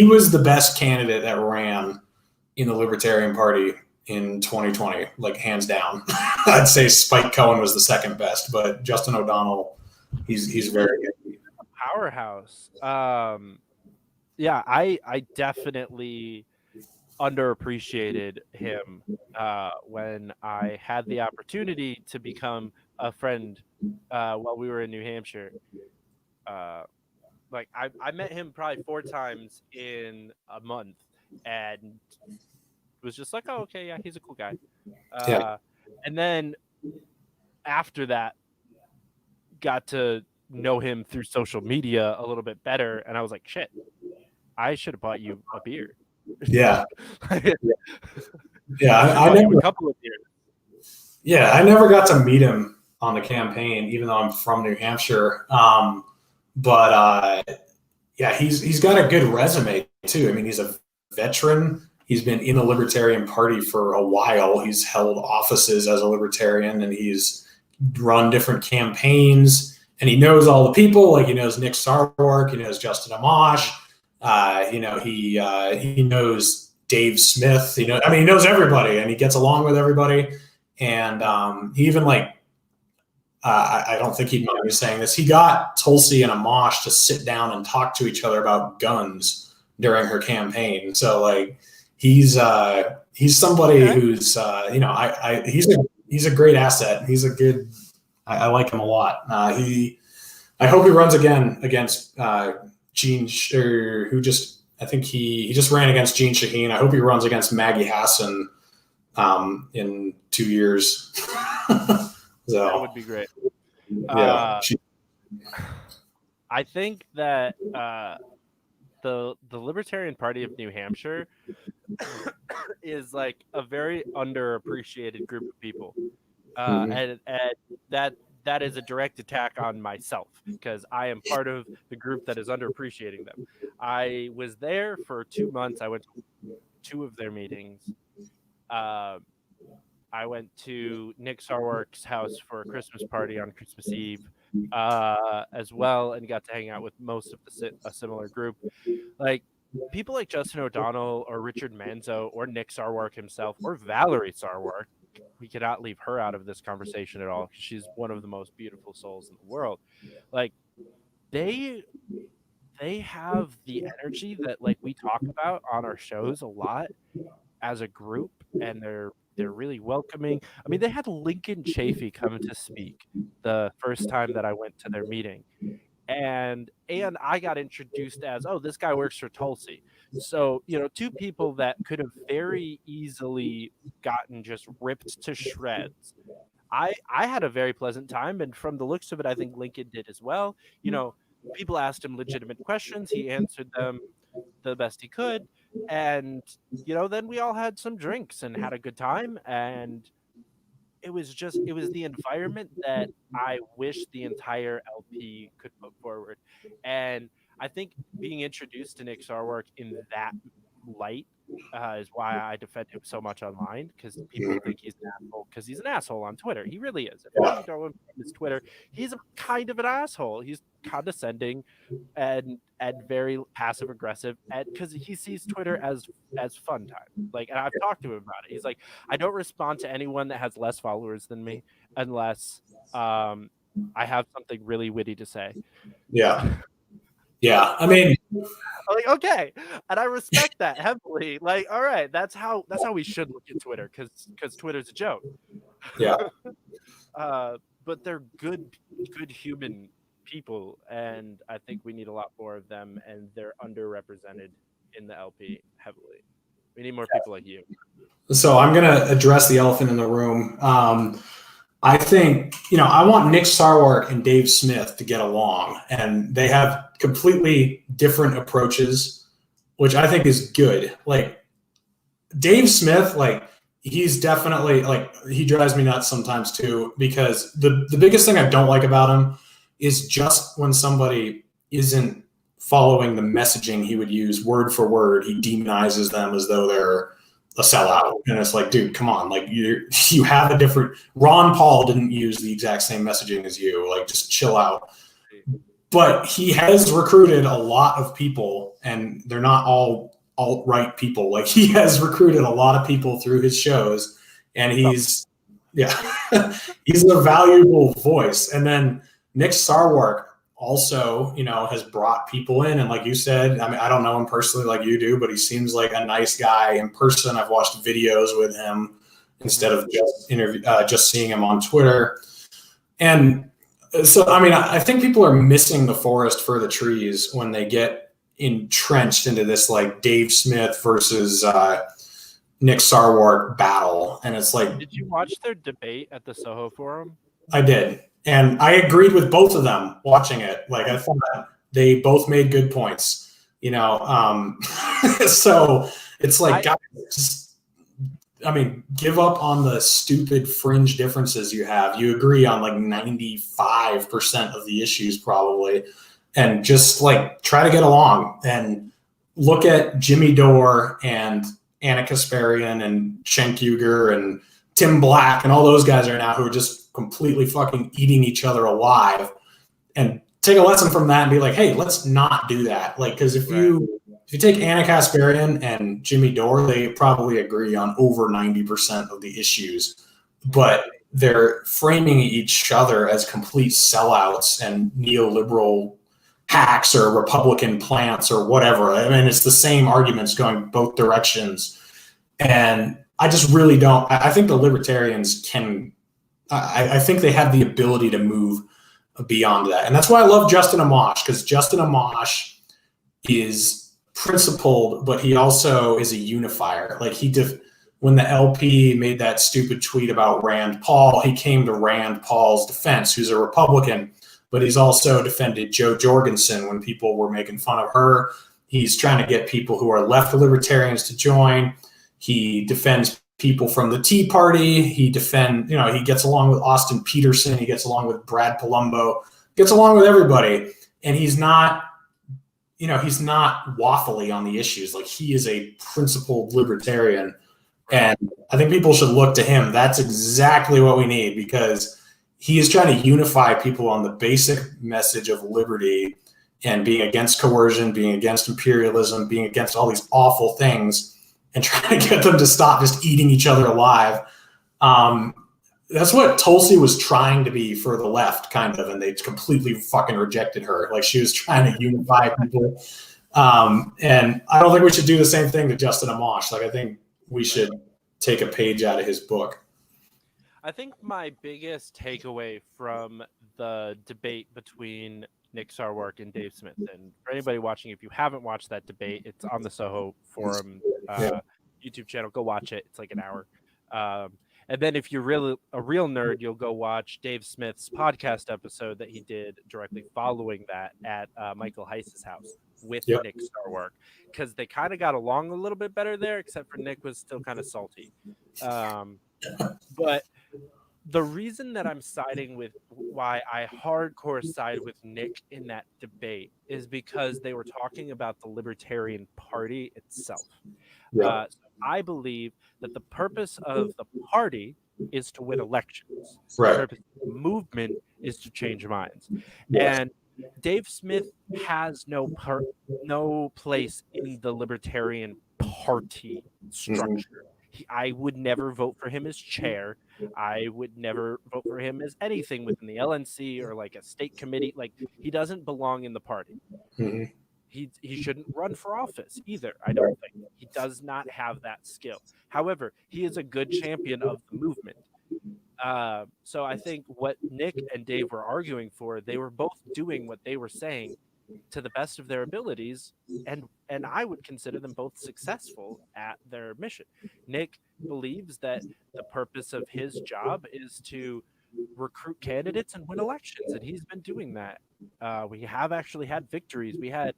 was the best candidate that ran in the Libertarian Party in 2020, like, hands down. I'd say Spike Cohen was the second best, but Justin O'Donnell, he's very good. Powerhouse. I definitely underappreciated him when I had the opportunity to become a friend while we were in New Hampshire. Like, I met him probably 4 times in a month, and was just like, oh, okay, yeah, he's a cool guy. And then after that, got to know him through social media a little bit better, and I was like, shit, I should have bought you a beer. Yeah. I never, a couple of beers. Yeah, I never got to meet him on the campaign, even though I'm from New Hampshire. But he's got a good resume too. I mean, he's a veteran. He's been in the Libertarian Party for a while. He's held offices as a Libertarian, and he's run different campaigns, and he knows all the people. Like, he knows Nick Sarwark, he knows Justin Amash, he knows Dave Smith. He knows everybody, and he gets along with everybody. And he even, like, I don't think he'd mind me saying this, he got Tulsi and Amash to sit down and talk to each other about guns during her campaign. So, like, he's somebody who's he's a great asset. He's a good, I like him a lot. I I hope he runs again against Gene, I think he just ran against Gene Shaheen. I hope he runs against Maggie Hassan in 2 years. That would be great. Yeah. I think that the Libertarian Party of New Hampshire is like a very underappreciated group of people, and that is a direct attack on myself because I am part of the group that is underappreciating them. I was there for 2 months. I went to 2 of their meetings. I went to Nick Sarwark's house for a Christmas party on Christmas Eve as well, and got to hang out with most of a similar group. Like people like Justin O'Donnell or Richard Manzo or Nick Sarwark himself or Valerie Sarwark. We cannot leave her out of this conversation at all because she's one of the most beautiful souls in the world. Like they have the energy that like we talk about on our shows a lot as a group, and they're really welcoming. I mean, they had Lincoln Chafee come to speak the first time that I went to their meeting. And I got introduced as, oh, this guy works for Tulsi. So, 2 people that could have very easily gotten just ripped to shreds. I had a very pleasant time, and from the looks of it, I think Lincoln did as well. People asked him legitimate questions. He answered them the best he could. And, then we all had some drinks and had a good time. And it was the environment that I wish the entire LP could put forward. And I think being introduced to Nick Sarwark in that light is why I defend him so much online, because people think he's an asshole because he's an asshole on Twitter. He really is. If you know him from his Twitter, he's a kind of an asshole. He's condescending and very passive aggressive, because he sees Twitter as fun time. Like, and I've talked to him about it. He's like, I don't respond to anyone that has less followers than me unless I have something really witty to say. Yeah, I mean, like, okay, and I respect that heavily. Like, all right, that's how we should look at Twitter, because Twitter's a joke. Yeah. But they're good human people, and I think we need a lot more of them, and they're underrepresented in the LP heavily. We need more people like you. So I'm going to address the elephant in the room. I think, I want Nick Sarwark and Dave Smith to get along, and they have completely different approaches, which I think is good. Like Dave Smith, like he's definitely he drives me nuts sometimes too, because the biggest thing I don't like about him is just when somebody isn't following the messaging he would use word for word, he demonizes them as though they're a sellout. And it's like, dude, come on. Like you have a different, Ron Paul didn't use the exact same messaging as you. Like, just chill out. But he has recruited a lot of people, and they're not all alt-right people. Like, he has recruited a lot of people through his shows, and he's a valuable voice. And then Nick Sarwark also, has brought people in. And like you said, I mean, I don't know him personally like you do, but he seems like a nice guy in person. I've watched videos with him instead of just seeing him on Twitter. And so, I mean, I think people are missing the forest for the trees when they get entrenched into this like Dave Smith versus Nick Sarwark battle. And it's like, did you watch their debate at the Soho Forum? I did. And I agreed with both of them watching it. Like, I thought they both made good points, so it's like, guys, just, give up on the stupid fringe differences you have. You agree on like 95% of the issues probably, and just like try to get along and look at Jimmy Dore and Anna Kasparian and Cenk Uygur and Tim Black and all those guys are now who are just completely fucking eating each other alive, and take a lesson from that and be like, hey, let's not do that. Like, because if you take Anna Kasparian and Jimmy Dore, they probably agree on over 90% of the issues, but they're framing each other as complete sellouts and neoliberal hacks or Republican plants or whatever. I mean, it's the same arguments going both directions. And I just really don't. I think the libertarians can. I think they have the ability to move beyond that. And that's why I love Justin Amash, because Justin Amash is principled, but he also is a unifier. Like when the LP made that stupid tweet about Rand Paul, he came to Rand Paul's defense, who's a Republican, but he's also defended Jo Jorgensen when people were making fun of her. He's trying to get people who are left libertarians to join. He defends people from the Tea Party. He gets along with Austin Peterson. He gets along with Brad Palumbo, gets along with everybody. And he's not waffly on the issues. Like, he is a principled libertarian. And I think people should look to him. That's exactly what we need, because he is trying to unify people on the basic message of liberty and being against coercion, being against imperialism, being against all these awful things, and trying to get them to stop just eating each other alive. That's what Tulsi was trying to be for the left, kind of, and they completely fucking rejected her. Like, she was trying to unify people. And I don't think we should do the same thing to Justin Amash. Like, I think we should take a page out of his book. I think my biggest takeaway from the debate between Nick Sarwark and Dave Smith, and for anybody watching, if you haven't watched that debate, it's on the Soho Forum YouTube channel. Go watch it. It's like an hour. And then if you're a real nerd, you'll go watch Dave Smith's podcast episode that he did directly following that at Michael Heiss's house with Nick Sarwark, because they kind of got along a little bit better there, except for Nick was still kind of salty. But the reason that I'm siding with why I hardcore side with Nick in that debate is because they were talking about the Libertarian Party itself. So I believe that the purpose of the party is to win elections. Right. The purpose of the movement is to change minds. And Dave Smith has no place in the Libertarian Party structure. I would never vote for him as chair. I would never vote for him as anything within the LNC or like a state committee. Like, he doesn't belong in the party. Mm-hmm. He shouldn't run for office either, I don't think. He does not have that skill. However, he is a good champion of the movement. So I think what Nick and Dave were arguing for, they were both doing what they were saying to the best of their abilities, and I would consider them both successful at their mission. Nick believes that the purpose of his job is to recruit candidates and win elections, and he's been doing that. We have actually had victories. We had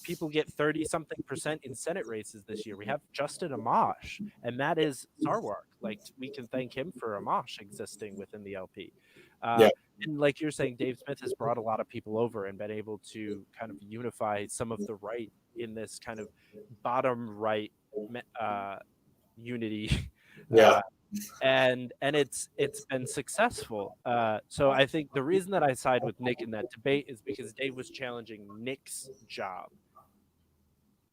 people get 30-something% in Senate races this year. We have Justin Amash, and that is Sarwark. Like, we can thank him for Amash existing within the LP. And like you're saying, Dave Smith has brought a lot of people over and been able to kind of unify some of the right in this kind of bottom right unity. And it's been successful. So I think the reason that I side with Nick in that debate is because Dave was challenging Nick's job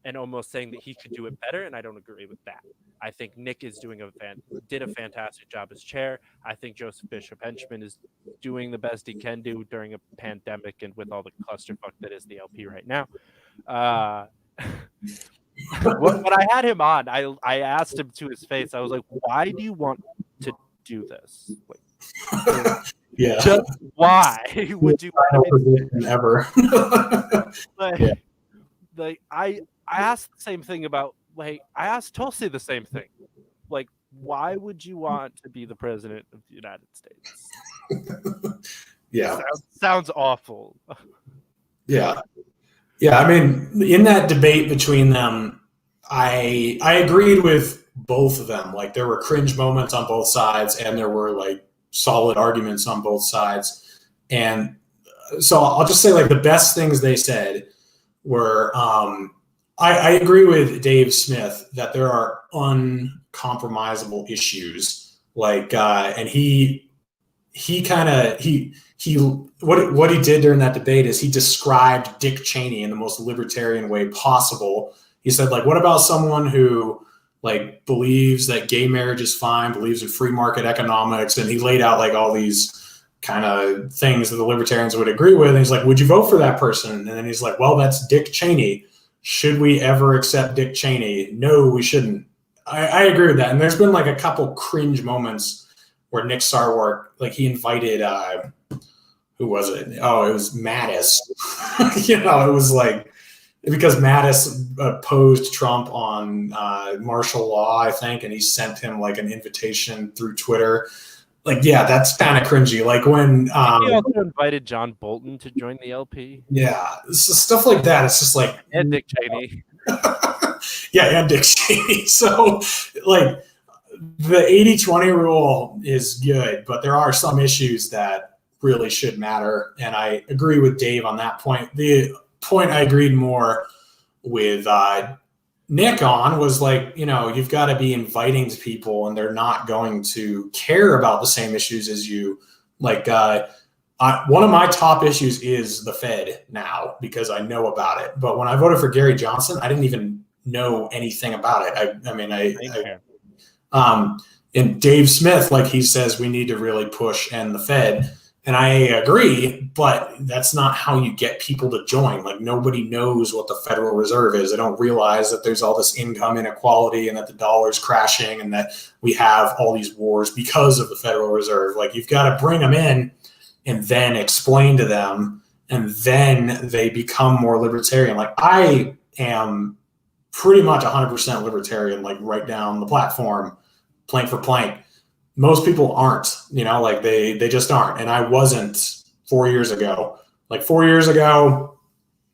and almost saying that he could do it better, and I don't agree with that. I think Nick is did a fantastic job as chair. I think Joseph Bishop Henchman is doing the best he can do during a pandemic and with all the clusterfuck that is the LP right now. When I had him on, I asked him to his face, I was like, why do you want to do this? Like, just why would you want to ever? I asked the same thing about, like, I asked Tulsi the same thing. Like, why would you want to be the president of the United States? Sounds awful. Yeah. I mean, in that debate between them, I agreed with both of them. Like, there were cringe moments on both sides, and there were like solid arguments on both sides. And so I'll just say, like, the best things they said were, I agree with Dave Smith that there are uncompromisable issues. Like, and what he did during that debate is he described Dick Cheney in the most libertarian way possible. He said, like, what about someone who, like, believes that gay marriage is fine, believes in free market economics, and he laid out like all these kind of things that the libertarians would agree with. And he's like, would you vote for that person? And then he's like, well, that's Dick Cheney. Should we ever accept Dick Cheney? No, we shouldn't. I agree with that. And there's been like a couple cringe moments where Nick Sarwark, like, he invited, who was it? Oh, it was Mattis. It was like because Mattis opposed Trump on martial law, I think, and he sent him like an invitation through Twitter. Like, yeah, that's kind of cringy. Like when he also invited John Bolton to join the LP. Yeah, stuff like that. It's just like and Dick Cheney. and Dick Cheney. So, like, the 80-20 rule is good, but there are some issues that really should matter. And I agree with Dave on that point. The point I agreed more with Nick on was like, you've got to be inviting to people and they're not going to care about the same issues as you. Like, one of my top issues is the Fed now because I know about it. But when I voted for Gary Johnson, I didn't even know anything about it. And Dave Smith, like he says, we need to really push end the Fed. And I agree, but that's not how you get people to join. Like, nobody knows what the Federal Reserve is. They don't realize that there's all this income inequality and that the dollar's crashing and that we have all these wars because of the Federal Reserve. Like, you've got to bring them in and then explain to them, and then they become more libertarian. Like, I am pretty much 100% libertarian, like right down the platform, plank for plank. Most people aren't, like they just aren't. And I wasn't 4 years ago. Like 4 years ago,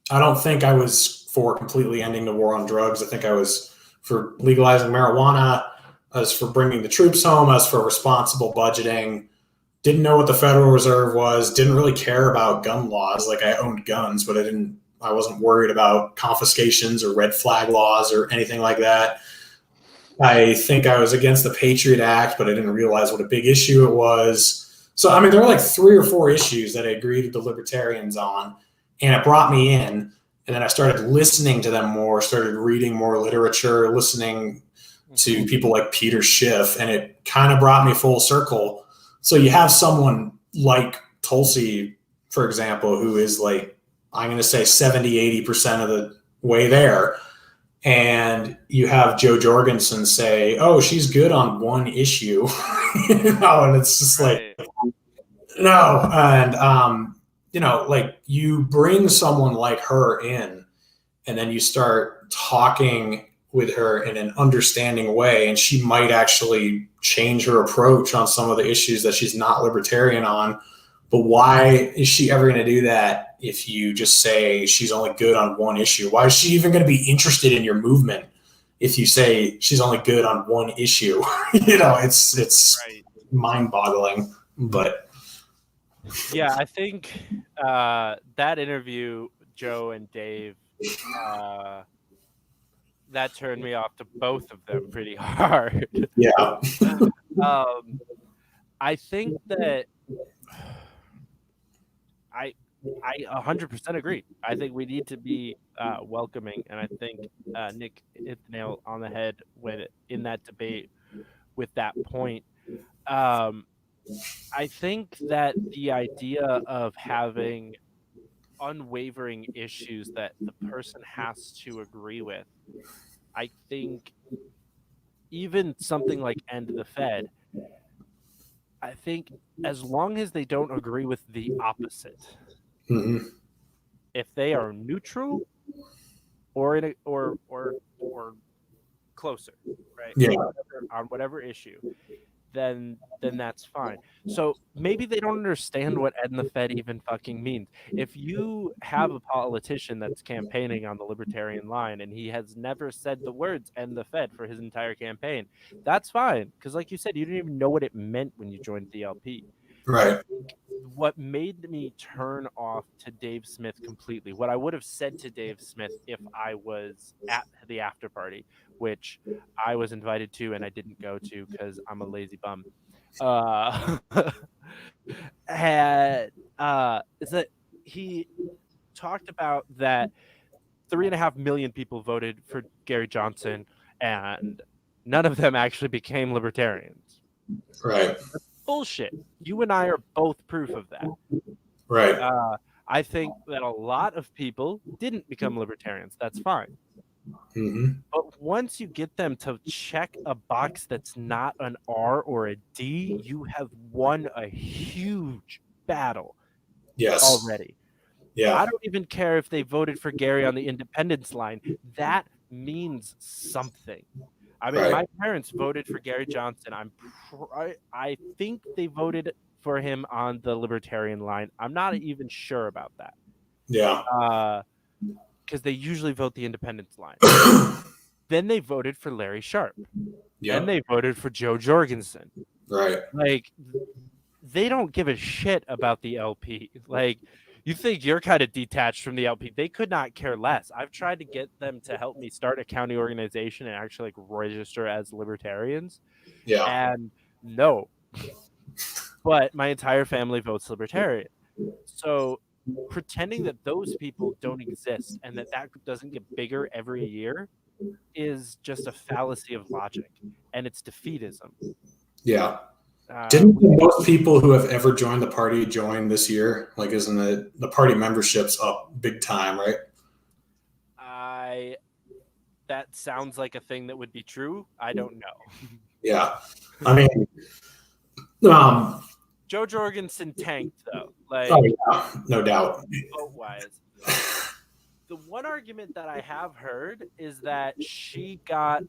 I don't think I was for completely ending the war on drugs. I think I was for legalizing marijuana. I was for bringing the troops home. I was for responsible budgeting. Didn't know what the Federal Reserve was. Didn't really care about gun laws. Like, I owned guns, but I wasn't worried about confiscations or red flag laws or anything like that. I think I was against the Patriot Act, but I didn't realize what a big issue it was. So, there were like 3 or 4 issues that I agreed with the libertarians on, and it brought me in. And then I started listening to them more, started reading more literature, listening to people like Peter Schiff, and it kind of brought me full circle. So you have someone like Tulsi, for example, who is like, I'm going to say 70, 80% of the way there. And you have Joe Jorgensen say, oh, she's good on one issue, and it's just like, no. And, like, you bring someone like her in and then you start talking with her in an understanding way, and she might actually change her approach on some of the issues that she's not libertarian on. But why is she ever going to do that if you just say she's only good on one issue? Why is she even going to be interested in your movement if you say she's only good on one issue? It's right. Mind-boggling. But yeah, I think that interview, Joe and Dave, that turned me off to both of them pretty hard. Yeah. I think that I 100% agree. I think we need to be welcoming, and I think Nick hit the nail on the head in that debate with that point. I think that the idea of having unwavering issues that the person has to agree with, I think even something like end the Fed, I think as long as they don't agree with the opposite, if they are neutral or closer, right? Yeah. On whatever issue, then that's fine. So maybe they don't understand what end the Fed even fucking means. If you have a politician that's campaigning on the libertarian line and he has never said the words end the Fed for his entire campaign, that's fine. Because like you said, you didn't even know what it meant when you joined the LP. Right. What made me turn off to Dave Smith completely, what I would have said to Dave Smith if I was at the after party, which I was invited to and I didn't go to because I'm a lazy bum, is that he talked about that 3.5 million people voted for Gary Johnson and none of them actually became libertarians. Right. That's bullshit. You and I are both proof of that. Right. I think that a lot of people didn't become libertarians. That's fine. But once you get them to check a box that's not an R or a D, you have won a huge battle. Yes. already. Yeah. I don't even care if they voted for Gary on the independence line. That means something. I mean, Right. my parents voted for Gary Johnson. I think they voted for him on the libertarian line. I'm not even sure about that. Yeah. Because they usually vote the independence line. Then they voted for Larry Sharp. Yep. Then they voted for Joe Jorgensen. Right. Like, they don't give a shit about the LP. Like, you think you're kind of detached from the LP. They could not care less. I've tried to get them to help me start a county organization and actually like register as libertarians. Yeah. And no. But my entire family votes libertarian. So pretending that those people don't exist and that doesn't get bigger every year is just a fallacy of logic, and it's defeatism. Yeah. Didn't most people who have ever joined the party join this year? Like, isn't the party membership's up big time, right? That sounds like a thing that would be true. I don't know. Yeah. I mean, Joe Jorgensen tanked though. Like, oh yeah, no doubt. Vote-wise. The one argument that I have heard is that she got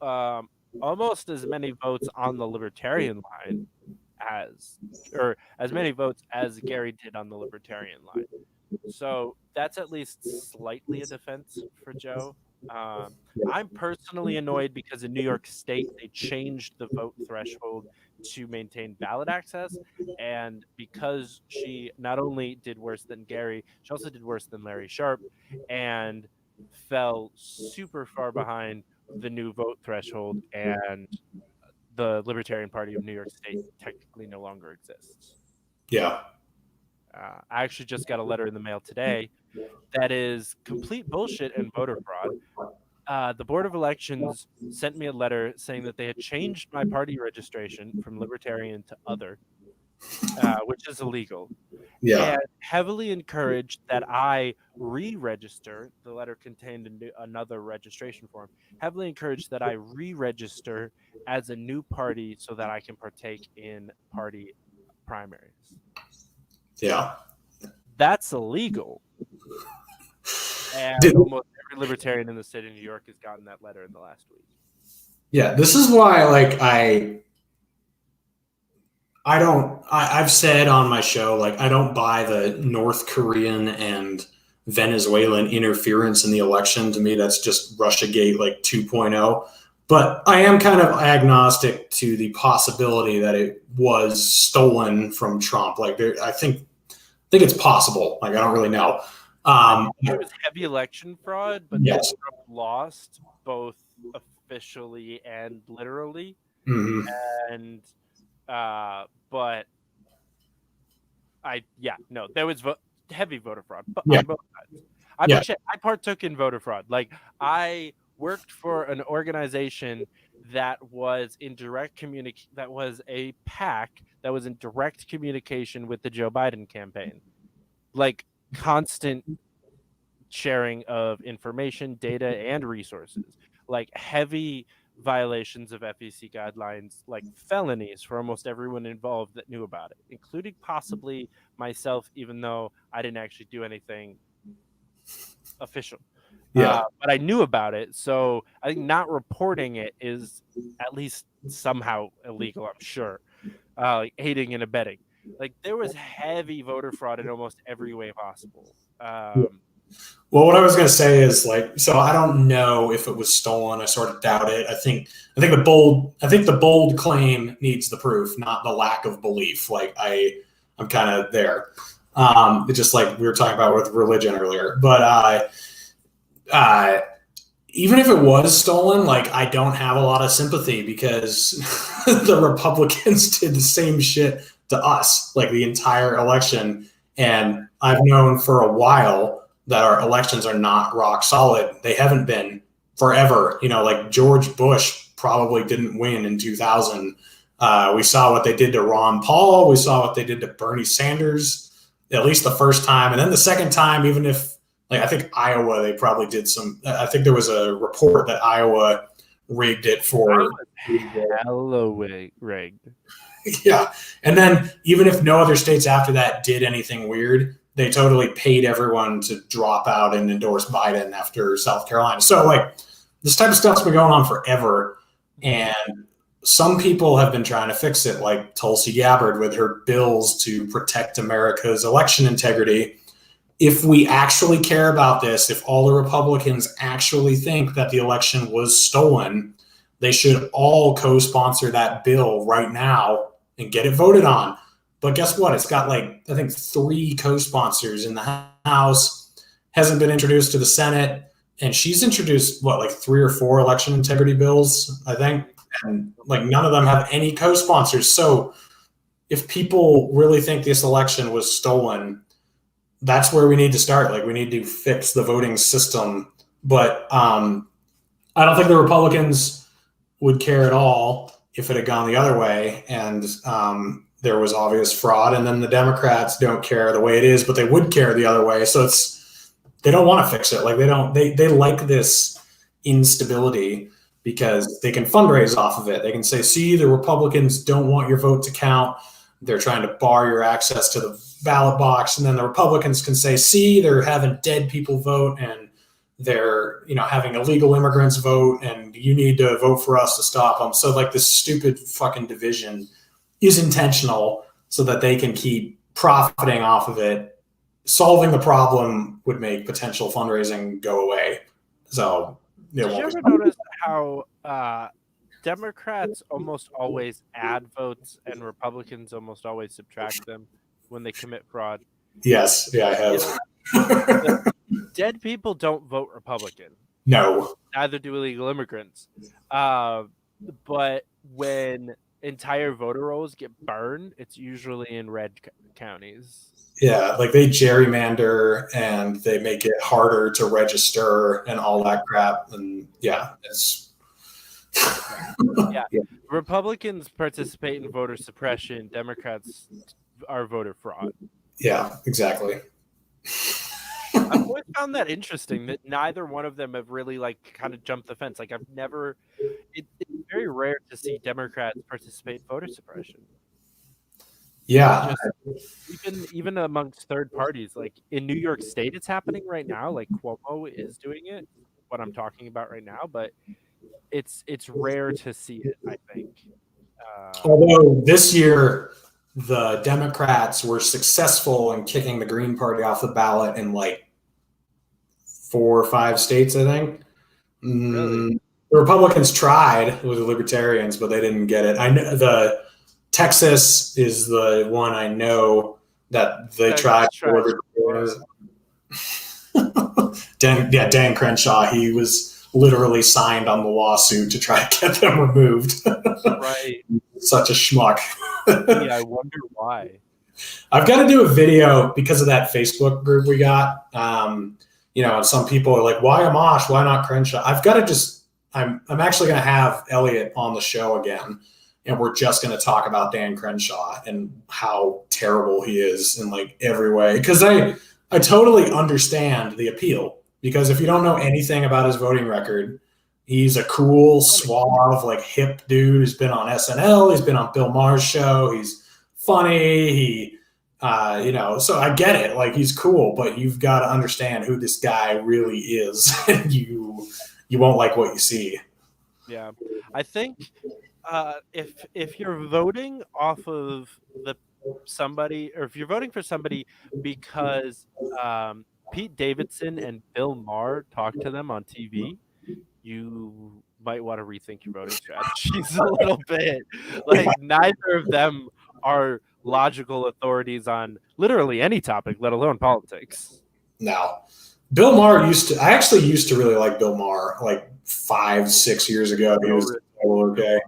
almost as many votes on the libertarian line as many votes as Gary did on the libertarian line. So that's at least slightly a defense for Joe. I'm personally annoyed because in New York State, they changed the vote threshold to maintain ballot access. And because she not only did worse than Gary, she also did worse than Larry Sharp and fell super far behind the new vote threshold. And the Libertarian Party of New York State technically no longer exists. Yeah. I actually just got a letter in the mail today that is complete bullshit and voter fraud. The Board of Elections sent me a letter saying that they had changed my party registration from libertarian to other, which is illegal. Yeah. And heavily encouraged that I re-register. The letter contained another registration form. Heavily encouraged that I re-register as a new party so that I can partake in party primaries. Yeah. That's illegal. And almost every libertarian in the state of New York has gotten that letter in the last week. Yeah, this is why, like, I've said on my show, like, I don't buy the North Korean and Venezuelan interference in the election. To me, that's just Russiagate, like, 2.0. But I am kind of agnostic to the possibility that it was stolen from Trump. Like, I think it's possible. Like, I don't really know. There was heavy election fraud, but yes. Trump lost both officially and literally. Mm-hmm. And but there was heavy voter fraud on both sides. I partook in voter fraud. Like, I worked for an organization that was in direct that was a PAC that was in direct communication with the Joe Biden campaign. Like, constant sharing of information, data, and resources. Like, heavy violations of FEC guidelines, like felonies for almost everyone involved that knew about it, including possibly myself, even though I didn't actually do anything official. Yeah. But I knew about it, so I think not reporting it is at least somehow illegal, I'm sure. Like, aiding and abetting. Like, there was heavy voter fraud in almost every way possible. Well, what I was going to say is, like, so I don't know if it was stolen. I sort of doubt it. I think the bold claim needs the proof, not the lack of belief. Like, I'm kind of there. Just like we were talking about with religion earlier. But even if it was stolen, like, I don't have a lot of sympathy because the Republicans did the same shit to us, like, the entire election. And I've known for a while that our elections are not rock solid. They haven't been forever. You know, like, George Bush probably didn't win in 2000. We saw what they did to Ron Paul. We saw what they did to Bernie Sanders, at least the first time. And then the second time, even if, like, I think Iowa, they probably did some, I think there was a report that Iowa rigged it for. Hella rigged. Yeah. And then even if no other states after that did anything weird, they totally paid everyone to drop out and endorse Biden after South Carolina. So like this type of stuff's been going on forever. And some people have been trying to fix it, like Tulsi Gabbard with her bills to protect America's election integrity. If we actually care about this, if all the Republicans actually think that the election was stolen, they should all co-sponsor that bill right now and get it voted on. But guess what? It's got like, I think 3 co-sponsors in the House, hasn't been introduced to the Senate. And she's introduced what, like 3 or 4 election integrity bills, I think. And like none of them have any co-sponsors. So if people really think this election was stolen, that's where we need to start. Like we need to fix the voting system. But I don't think the Republicans would care at all if it had gone the other way and there was obvious fraud. And then the Democrats don't care the way it is, but they would care the other way. So they don't want to fix it. Like they like this instability because they can fundraise off of it. They can say, see, the Republicans don't want your vote to count. They're trying to bar your access to the ballot box. And then the Republicans can say, see, they're having dead people vote and they're, having illegal immigrants vote and you need to vote for us to stop them. So like this stupid fucking division is intentional so that they can keep profiting off of it. Solving the problem would make potential fundraising go away. So did you ever notice how Democrats almost always add votes and Republicans almost always subtract them when they commit fraud? Yes, yeah, I have. Dead people don't vote Republican. No. Neither do illegal immigrants. But when entire voter rolls get burned, it's usually in red counties. Yeah, like they gerrymander and they make it harder to register and all that crap. And it's yeah. Republicans participate in voter suppression. Democrats are voter fraud. Yeah, exactly. I've always found that interesting that neither one of them have really kind of jumped the fence. Like it's very rare to see Democrats participate in voter suppression. Yeah. Even amongst third parties, like in New York State, it's happening right now. Like Cuomo is doing it, what I'm talking about right now, but it's rare to see it, I think. Although this year the Democrats were successful in kicking the Green Party off the ballot in like 4 or 5 states, I think. Really? The Republicans tried with the Libertarians, but they didn't get it. I know the Texas is the one I know that they tried. Dan Crenshaw, he was literally signed on the lawsuit to try to get them removed. Right. Such a schmuck. Yeah, I wonder why. I've got to do a video because of that Facebook group we got. And some people are like, why Amash? Why not Crenshaw? I've got to I'm actually going to have Elliot on the show again. And we're just going to talk about Dan Crenshaw and how terrible he is in like every way. Because I totally understand the appeal. Because if you don't know anything about his voting record, he's a cool, suave, like hip dude who's been on SNL. He's been on Bill Maher's show. He's funny. So I get it. Like he's cool, but you've got to understand who this guy really is. And you won't like what you see. Yeah, I think if you're voting off of somebody, or if you're voting for somebody because Pete Davidson and Bill Maher talk to them on TV, you might want to rethink your voting strategies a little bit. Like neither of them are logical authorities on literally any topic, let alone politics. No. Bill Maher I actually used to really like Bill Maher like 5-6 years ago. He was okay.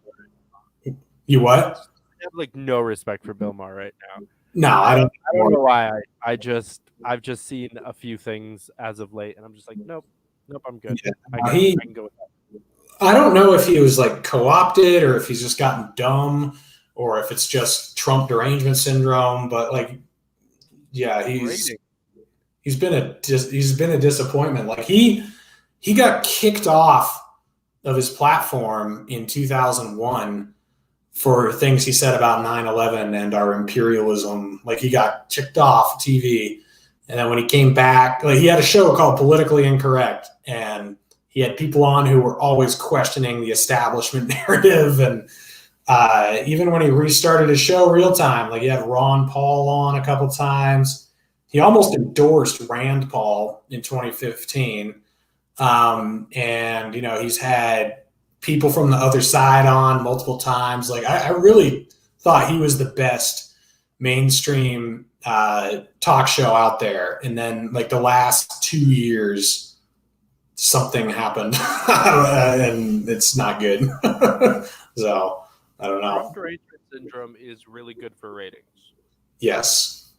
You what? I have like no respect for Bill Maher right now. No, I don't know why. I've just seen a few things as of late, and I'm just like, nope, I'm good. Yeah. I can go with that. I don't know if he was like co-opted or if he's just gotten dumb or if it's just Trump derangement syndrome. But like, yeah, he's been a disappointment. Like he got kicked off of his platform in 2001 for things he said about 9/11 and our imperialism. Like, he got kicked off TV. And then when he came back, like, he had a show called Politically Incorrect, and he had people on who were always questioning the establishment narrative. And even when he restarted his show Real Time, like, he had Ron Paul on a couple times. He almost endorsed Rand Paul in 2015. And, you know, he's had people from the other side on multiple times. Like, I really thought he was the best mainstream talk show out there. And then, like, the last 2 years, something happened and it's not good. So I don't know. Trump derangement syndrome is really good for ratings. Yes.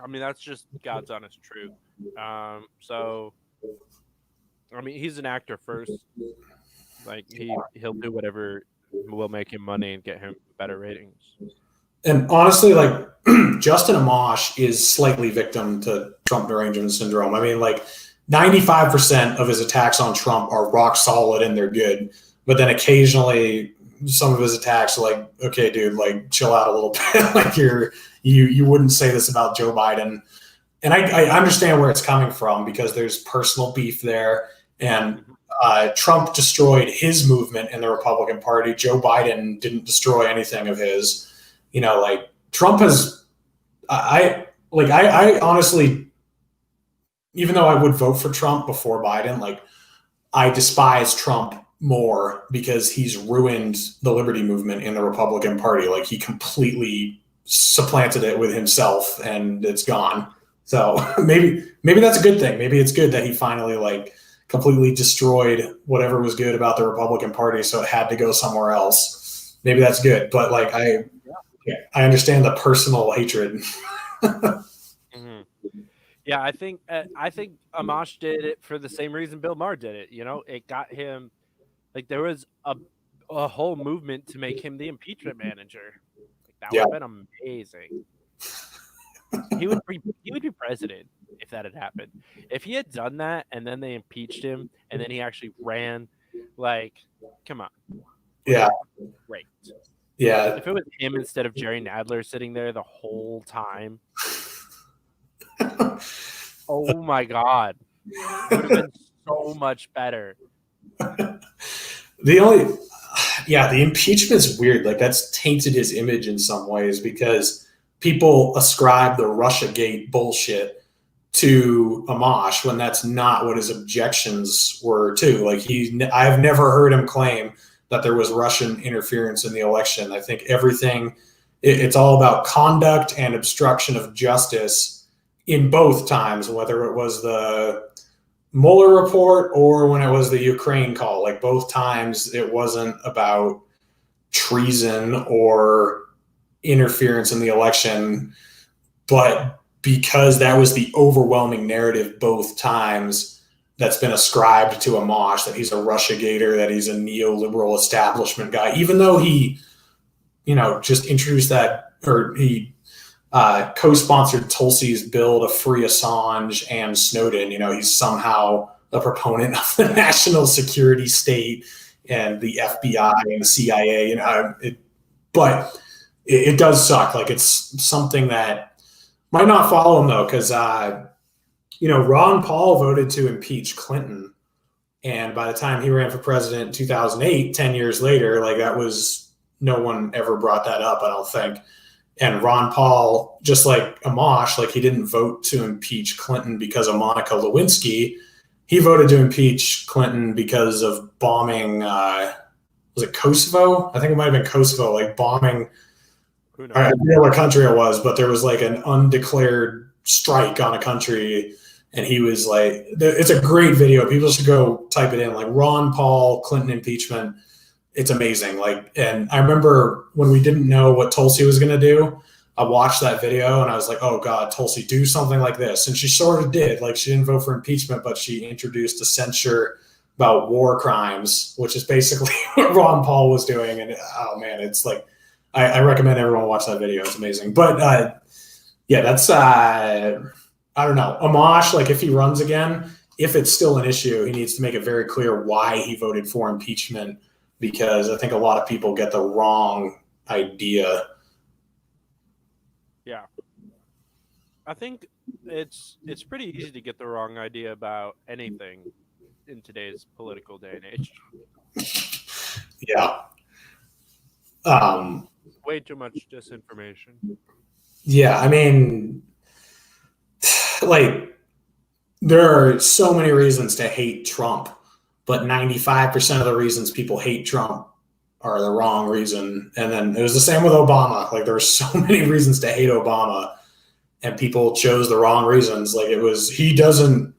I mean, that's just God's honest truth. So, I mean, he's an actor first. Like, he'll do whatever will make him money and get him better ratings. And honestly, like, Justin Amash is slightly victim to Trump derangement syndrome. I mean, like, 95% of his attacks on Trump are rock solid and they're good. But then occasionally some of his attacks are like, okay, dude, like, chill out a little bit. Like, you wouldn't say this about Joe Biden. And I understand where it's coming from, because there's personal beef there. And Trump destroyed his movement in the Republican Party. Joe Biden didn't destroy anything of his. You know, like, Trump has, I honestly, even though I would vote for Trump before Biden, like, I despise Trump more because he's ruined the liberty movement in the Republican Party. Like, he completely supplanted it with himself and it's gone. So maybe that's a good thing. Maybe it's good that he finally, like, completely destroyed whatever was good about the Republican Party, so it had to go somewhere else. Maybe that's good. But, like, I understand the personal hatred. Mm-hmm. Yeah, I think Amash did it for the same reason Bill Maher did it. You know, it got him, like, there was a whole movement to make him the impeachment manager. Like, that would have been amazing. He would be president if that had happened. If he had done that and then they impeached him and then he actually ran, like, come on. Yeah. Great. Yeah. If it was him instead of Jerry Nadler sitting there the whole time. Oh my God. It would have been so much better. The impeachment's weird. Like, that's tainted his image in some ways, because people ascribe the Russiagate bullshit to Amash when that's not what his objections were to. Like, I've never heard him claim that there was Russian interference in the election. I think it's all about conduct and obstruction of justice in both times, whether it was the Mueller report or when it was the Ukraine call. Like, both times it wasn't about treason or interference in the election, but because that was the overwhelming narrative both times that's been ascribed to Amash, that he's a Russiagator, that he's a neoliberal establishment guy, even though he, you know, just introduced that, or he co-sponsored Tulsi's bill to free Assange and Snowden. You know, he's somehow a proponent of the national security state and the FBI and the CIA. You know, but it does suck. Like, it's something that might not follow him, though, because you know, Ron Paul voted to impeach Clinton, and by the time he ran for president in 2008, 10 years later, like, that was, no one ever brought that up, I don't think. And Ron Paul, just like Amash, like, he didn't vote to impeach Clinton because of Monica Lewinsky. He voted to impeach Clinton because of bombing, was it Kosovo? I think it might have been Kosovo, like, bombing. I forget what country it was, but there was, like, an undeclared strike on a country, and he was like, it's a great video. People should go type it in, like, Ron Paul, Clinton impeachment. It's amazing. Like, and I remember when we didn't know what Tulsi was going to do, I watched that video and I was like, oh God, Tulsi, do something like this. And she sort of did. Like, she didn't vote for impeachment, but she introduced a censure about war crimes, which is basically what Ron Paul was doing. And oh man, it's like, I recommend everyone watch that video. It's amazing. But yeah, that's, I don't know. Amash, like, if he runs again, if it's still an issue, he needs to make it very clear why he voted for impeachment, because I think a lot of people get the wrong idea. Yeah. I think it's pretty easy to get the wrong idea about anything in today's political day and age. Yeah. Way too much disinformation. Yeah, I mean, like, there are so many reasons to hate Trump, but 95% of the reasons people hate Trump are the wrong reason. And then it was the same with Obama. Like, there were so many reasons to hate Obama, and people chose the wrong reasons. Like, it was he doesn't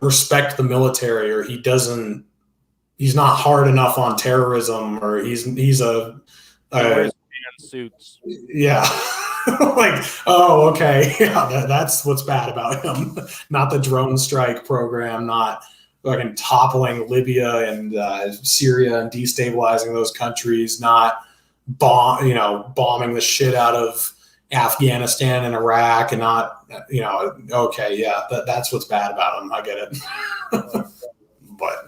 respect the military, or he's not hard enough on terrorism, or he's a suits. Yeah. Like, oh, okay. Yeah, that's what's bad about him. Not the drone strike program, not fucking toppling Libya and Syria and destabilizing those countries, not bombing the shit out of Afghanistan and Iraq, and not, okay, yeah, that's what's bad about him. I get it. But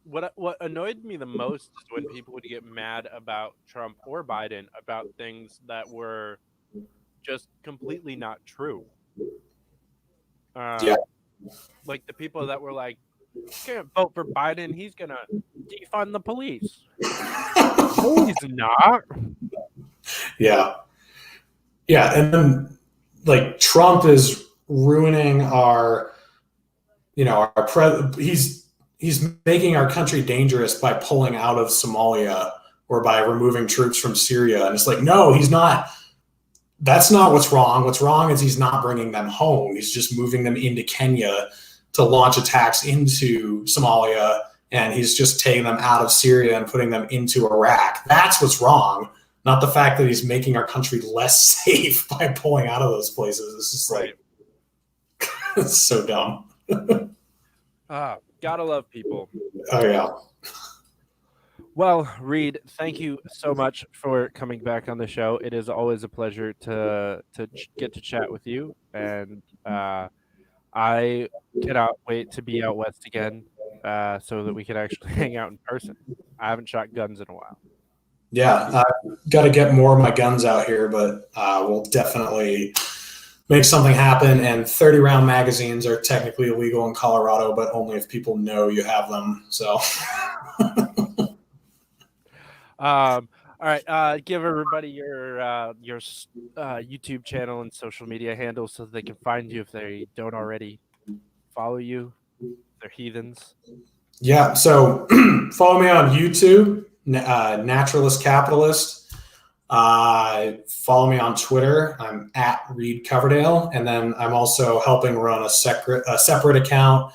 what annoyed me the most is when people would get mad about Trump or Biden about things that were just completely not true. Yeah. Like the people that were like, "You can't vote for Biden, he's gonna defund the police." No, he's not. Yeah. Yeah, and then like Trump is ruining he's making our country dangerous by pulling out of Somalia or by removing troops from Syria. And it's like, no, he's not. That's not what's wrong. What's wrong is he's not bringing them home. He's just moving them into Kenya to launch attacks into Somalia, and he's just taking them out of Syria and putting them into Iraq. That's what's wrong, not the fact that he's making our country less safe by pulling out of those places. It's just like, it's so dumb. Gotta love people. Oh, yeah. Well, Reed, thank you so much for coming back on the show. It is always a pleasure to get to chat with you, and I cannot wait to be out west again so that we can actually hang out in person. I haven't shot guns in a while. Yeah, I've got to get more of my guns out here, but we'll definitely make something happen. And 30-round magazines are technically illegal in Colorado, but only if people know you have them. So, all right. Give everybody your YouTube channel and social media handles so that they can find you if they don't already follow you. They're heathens. Yeah. So follow me on YouTube, Naturalist Capitalist. Follow me on Twitter. I'm at Reed Coverdale, and then I'm also helping run a separate account,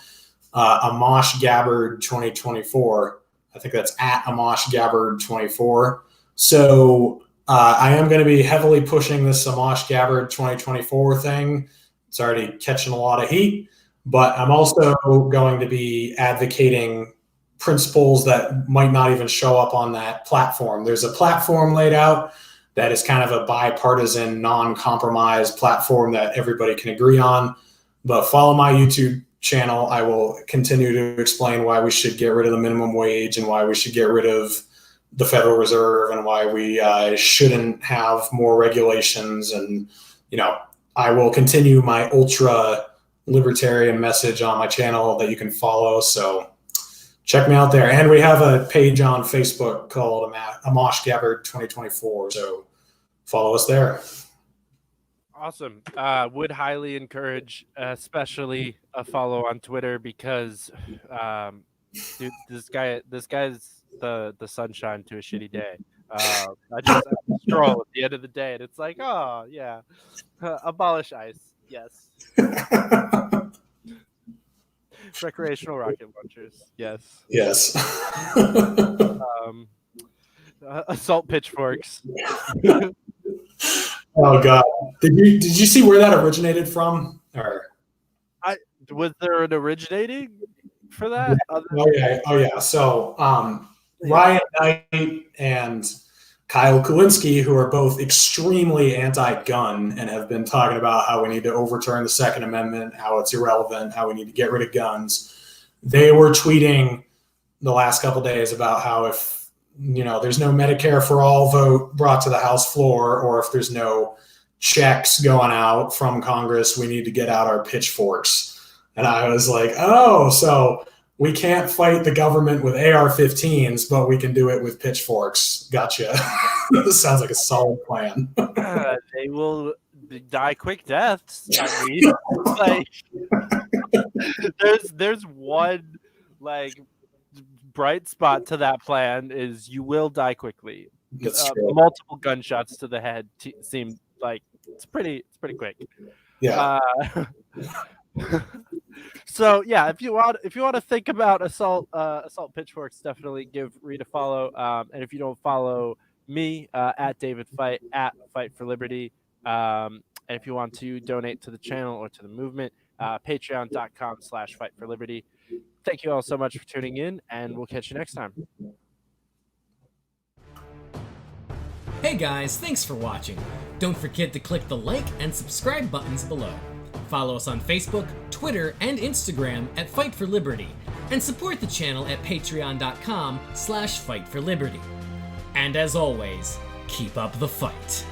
Amosh Gabbard 2024. I think that's at Amosh Gabbard 24. So I am going to be heavily pushing this Amosh Gabbard 2024 thing. It's already catching a lot of heat, but I'm also going to be advocating principles that might not even show up on that platform. There's a platform laid out that is kind of a bipartisan, non-compromise platform that everybody can agree on. But follow my YouTube channel. I will continue to explain why we should get rid of the minimum wage and why we should get rid of the Federal Reserve and why we shouldn't have more regulations. And, I will continue my ultra libertarian message on my channel that you can follow. So check me out there. And we have a page on Facebook called Amosh Gabbard 2024. So follow us there. Awesome. Would highly encourage, especially a follow on Twitter, because dude, this guy's the sunshine to a shitty day. I just stroll at the end of the day, and it's like, oh yeah, abolish ICE. Yes. Recreational rocket launchers. Yes. Yes. Assault pitchforks. Oh God! Did you see where that originated from? Or was there an originating for that? Oh yeah. So Ryan Knight and Kyle Kulinski, who are both extremely anti-gun and have been talking about how we need to overturn the Second Amendment, how it's irrelevant, how we need to get rid of guns. They were tweeting the last couple of days about how if there's no Medicare for all vote brought to the House floor, or if there's no checks going out from Congress, we need to get out our pitchforks. And I was like, oh, so we can't fight the government with AR-15s, but we can do it with pitchforks. Gotcha. This sounds like a solid plan. They will die quick deaths. At least. Like, there's one like bright spot to that plan is you will die quickly. Multiple gunshots to the head seem like it's pretty quick. Yeah. So yeah, if you want to think about assault pitchforks, definitely give Reed a follow. And if you don't follow me, at David Fite, at Fight for Liberty. And if you want to donate to the channel or to the movement, patreon.com/fightforliberty. Thank you all so much for tuning in, and we'll catch you next time. Hey guys, thanks for watching. Don't forget to click the like and subscribe buttons below. Follow us on Facebook, Twitter, and Instagram at Fight for Liberty, and support the channel at patreon.com/fightforliberty. And as always, keep up the fight.